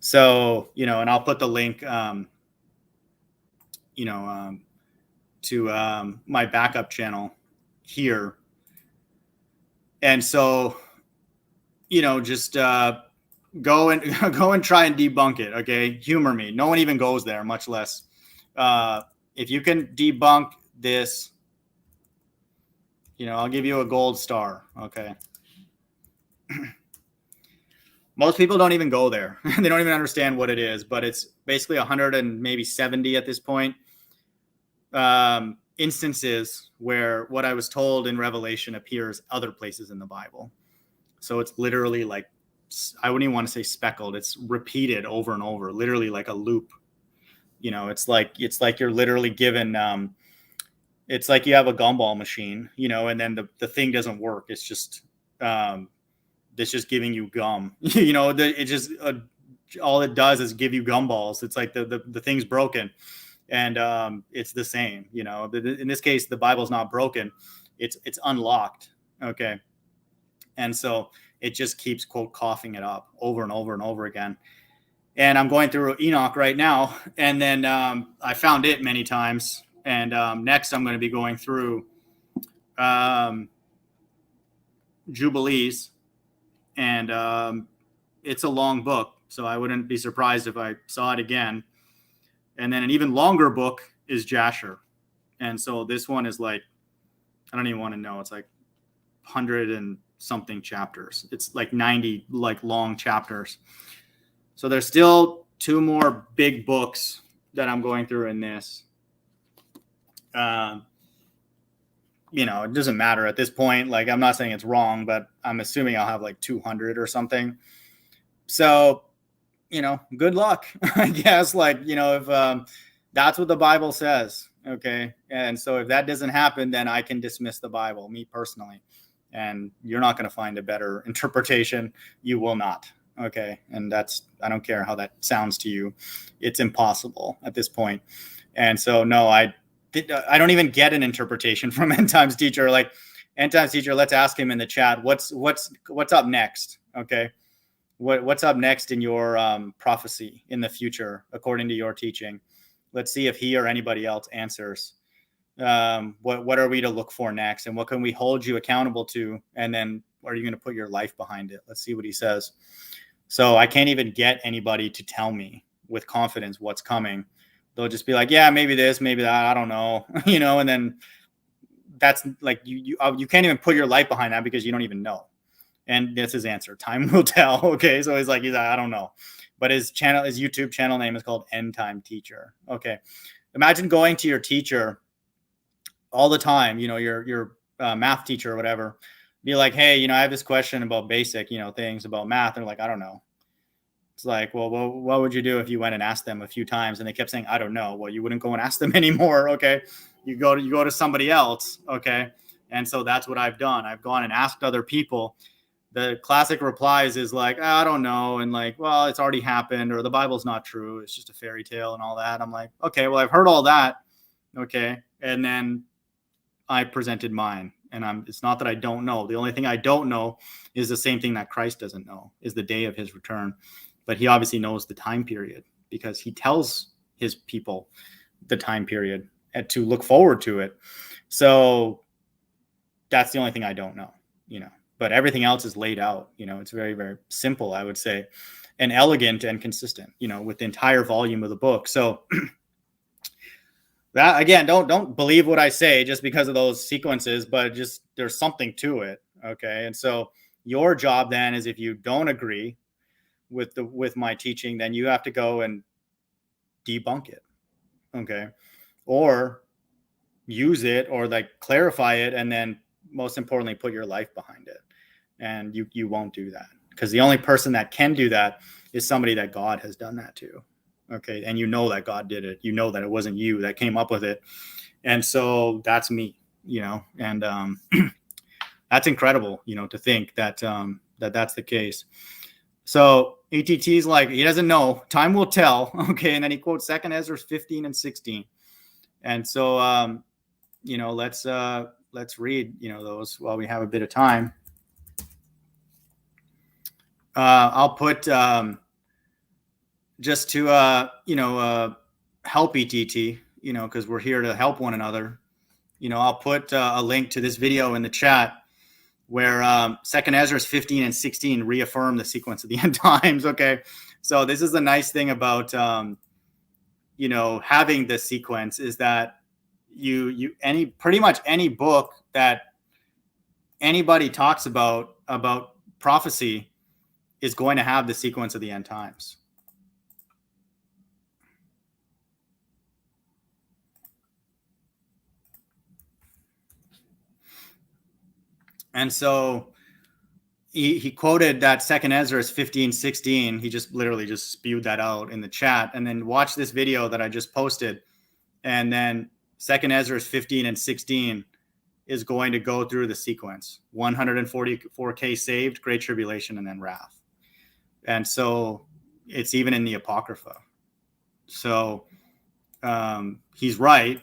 So, and I'll put the link, to my backup channel here. And so, just go and try and debunk it. Okay. Humor me. No one even goes there, much less. If you can debunk this, I'll give you a gold star. Okay. Most people don't even go there. They don't even understand what it is, but it's basically 100 and maybe 70 at this point. Instances where what I was told in Revelation appears other places in the Bible. So it's literally like, I wouldn't even want to say speckled. It's repeated over and over, literally like a loop. It's like you're literally given, it's like you have a gumball machine, and then the thing doesn't work. It's just giving you gum, it just, all it does is give you gumballs. It's like the thing's broken, and it's the same, in this case, the Bible's not broken. It's unlocked. Okay. And so it just keeps, quote, coughing it up over and over and over again. And I'm going through Enoch right now. And then I found it many times. And next I'm going to be going through Jubilees. And it's a long book, so I wouldn't be surprised if I saw it again. And then an even longer book is Jasher. And so this one is like, I don't even want to know. It's like 100 and something chapters. It's like 90 like long chapters. So there's still 2 more big books that I'm going through in this. It doesn't matter at this point. Like, I'm not saying it's wrong, but I'm assuming I'll have like 200 or something. So, good luck, I guess. Like, if that's what the Bible says. Okay. And so if that doesn't happen, then I can dismiss the Bible, me personally. And you're not going to find a better interpretation. You will not. Okay. And I don't care how that sounds to you. It's impossible at this point. And so, no, I don't even get an interpretation from End Times Teacher. Like, End Times Teacher, let's ask him in the chat, what's up next? Okay. What's up next in your prophecy in the future, according to your teaching? Let's see if he or anybody else answers. What are we to look for next? And what can we hold you accountable to? And then are you going to put your life behind it? Let's see what he says. So I can't even get anybody to tell me with confidence what's coming. They'll just be like, yeah, maybe this, maybe that. I don't know, and then that's like, you can't even put your life behind that because you don't even know. And that's his answer. Time will tell. Okay. So he's like, I don't know. But his YouTube channel name is called End Time Teacher. Okay. Imagine going to your teacher all the time, your math teacher or whatever, be like, hey, I have this question about basic, things about math. And they're like, I don't know. It's like, well, what would you do if you went and asked them a few times and they kept saying, I don't know? Well, you wouldn't go and ask them anymore. Okay. You go to somebody else. Okay. And so that's what I've done. I've gone and asked other people. The classic replies is like, I don't know. And like, well, it's already happened, or the Bible's not true. It's just a fairy tale and all that. I'm like, okay, well, I've heard all that. Okay. And then I presented mine. And it's not that I don't know. The only thing I don't know is the same thing that Christ doesn't know, is the day of his return. But he obviously knows the time period because he tells his people the time period and to look forward to it. So that's the only thing I don't know, but everything else is laid out. It's very, very simple, I would say, and elegant and consistent, with the entire volume of the book. So that, again, don't believe what I say just because of those sequences, but just there's something to it. Okay. And so your job then is, if you don't agree with my teaching, then you have to go and debunk it. Okay. Or use it, or like clarify it, and then most importantly, put your life behind it. And you won't do that, because the only person that can do that is somebody that God has done that to. Okay. And that God did it. That it wasn't you that came up with it. And so that's me, and that's incredible, to think that that's the case. So ETT's like, he doesn't know, time will tell. Okay. And then he quotes 2 Ezra 15 and 16. And so, let's read, those while we have a bit of time. I'll put, just to, help ETT, because we're here to help one another. I'll put a link to this video in the chat where 2 Ezra 15 and 16 reaffirm the sequence of the end times. Okay. So this is the nice thing about, having the sequence, is that pretty much any book that anybody talks about prophecy is going to have the sequence of the end times. And so he quoted that 2 Ezra 15:16. He just literally just spewed that out in the chat. And then watch this video that I just posted. And then 2 Ezra 15 and 16 is going to go through the sequence: 144K saved, great tribulation, and then wrath. And so it's even in the Apocrypha. So he's right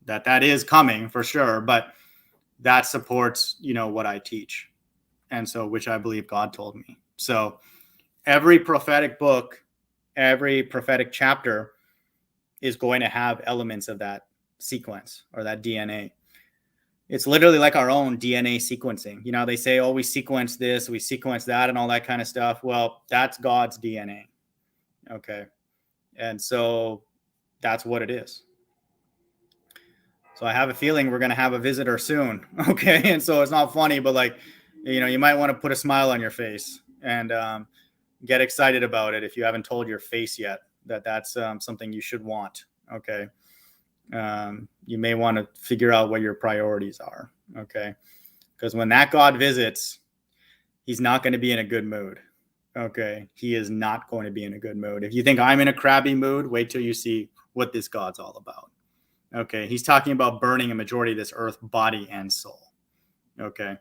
that is coming for sure, but that supports, what I teach. And so, which I believe God told me. So every prophetic book, every prophetic chapter is going to have elements of that sequence or that DNA. It's literally like our own DNA sequencing. They say, oh, we sequence this, we sequence that, and all that kind of stuff. Well, that's God's DNA. Okay. And so that's what it is. So I have a feeling we're going to have a visitor soon. Okay. And so it's not funny, but you might want to put a smile on your face and get excited about it if you haven't told your face yet that's something you should want. Okay. You may want to figure out what your priorities are. Okay. Because when that God visits, he's not going to be in a good mood. Okay. He is not going to be in a good mood. If you think I'm in a crabby mood, wait till you see what this God's all about. Okay. He's talking about burning a majority of this earth, body and soul. Okay.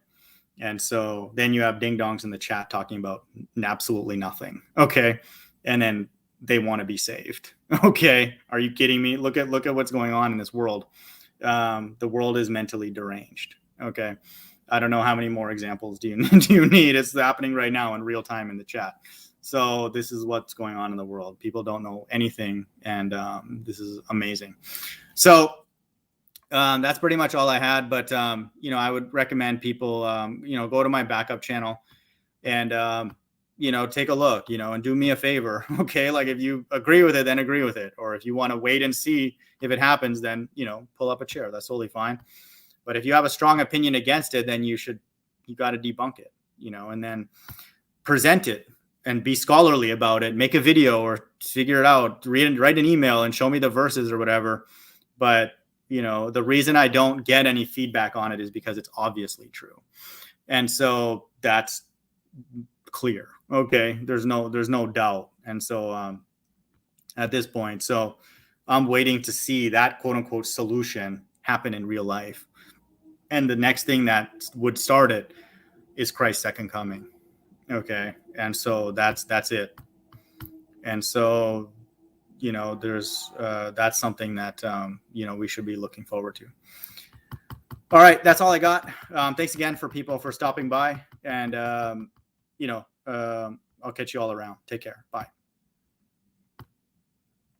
And so then you have ding dongs in the chat talking about absolutely nothing. Okay. And then they want to be saved. Okay. Are you kidding me? Look at what's going on in this world. The world is mentally deranged. Okay. I don't know how many more examples do you need? It's happening right now in real time in the chat. So this is what's going on in the world. People don't know anything. And this is amazing. So that's pretty much all I had. But, I would recommend people, go to my backup channel and, take a look, and do me a favor. Okay. Like if you agree with it, then agree with it. Or if you want to wait and see if it happens, then, pull up a chair. That's totally fine. But if you have a strong opinion against it, then you got to debunk it, and then present it and be scholarly about it. Make a video or figure it out, write an email and show me the verses or whatever. But, the reason I don't get any feedback on it is because it's obviously true. And so that's clear. Okay. There's no doubt. And so at this point, so I'm waiting to see that quote unquote solution happen in real life. And the next thing that would start it is Christ's second coming. Okay. And so that's it. And so, there's, that's something that, we should be looking forward to. All right, that's all I got. Thanks again for people for stopping by, and I'll catch you all around. Take care. Bye.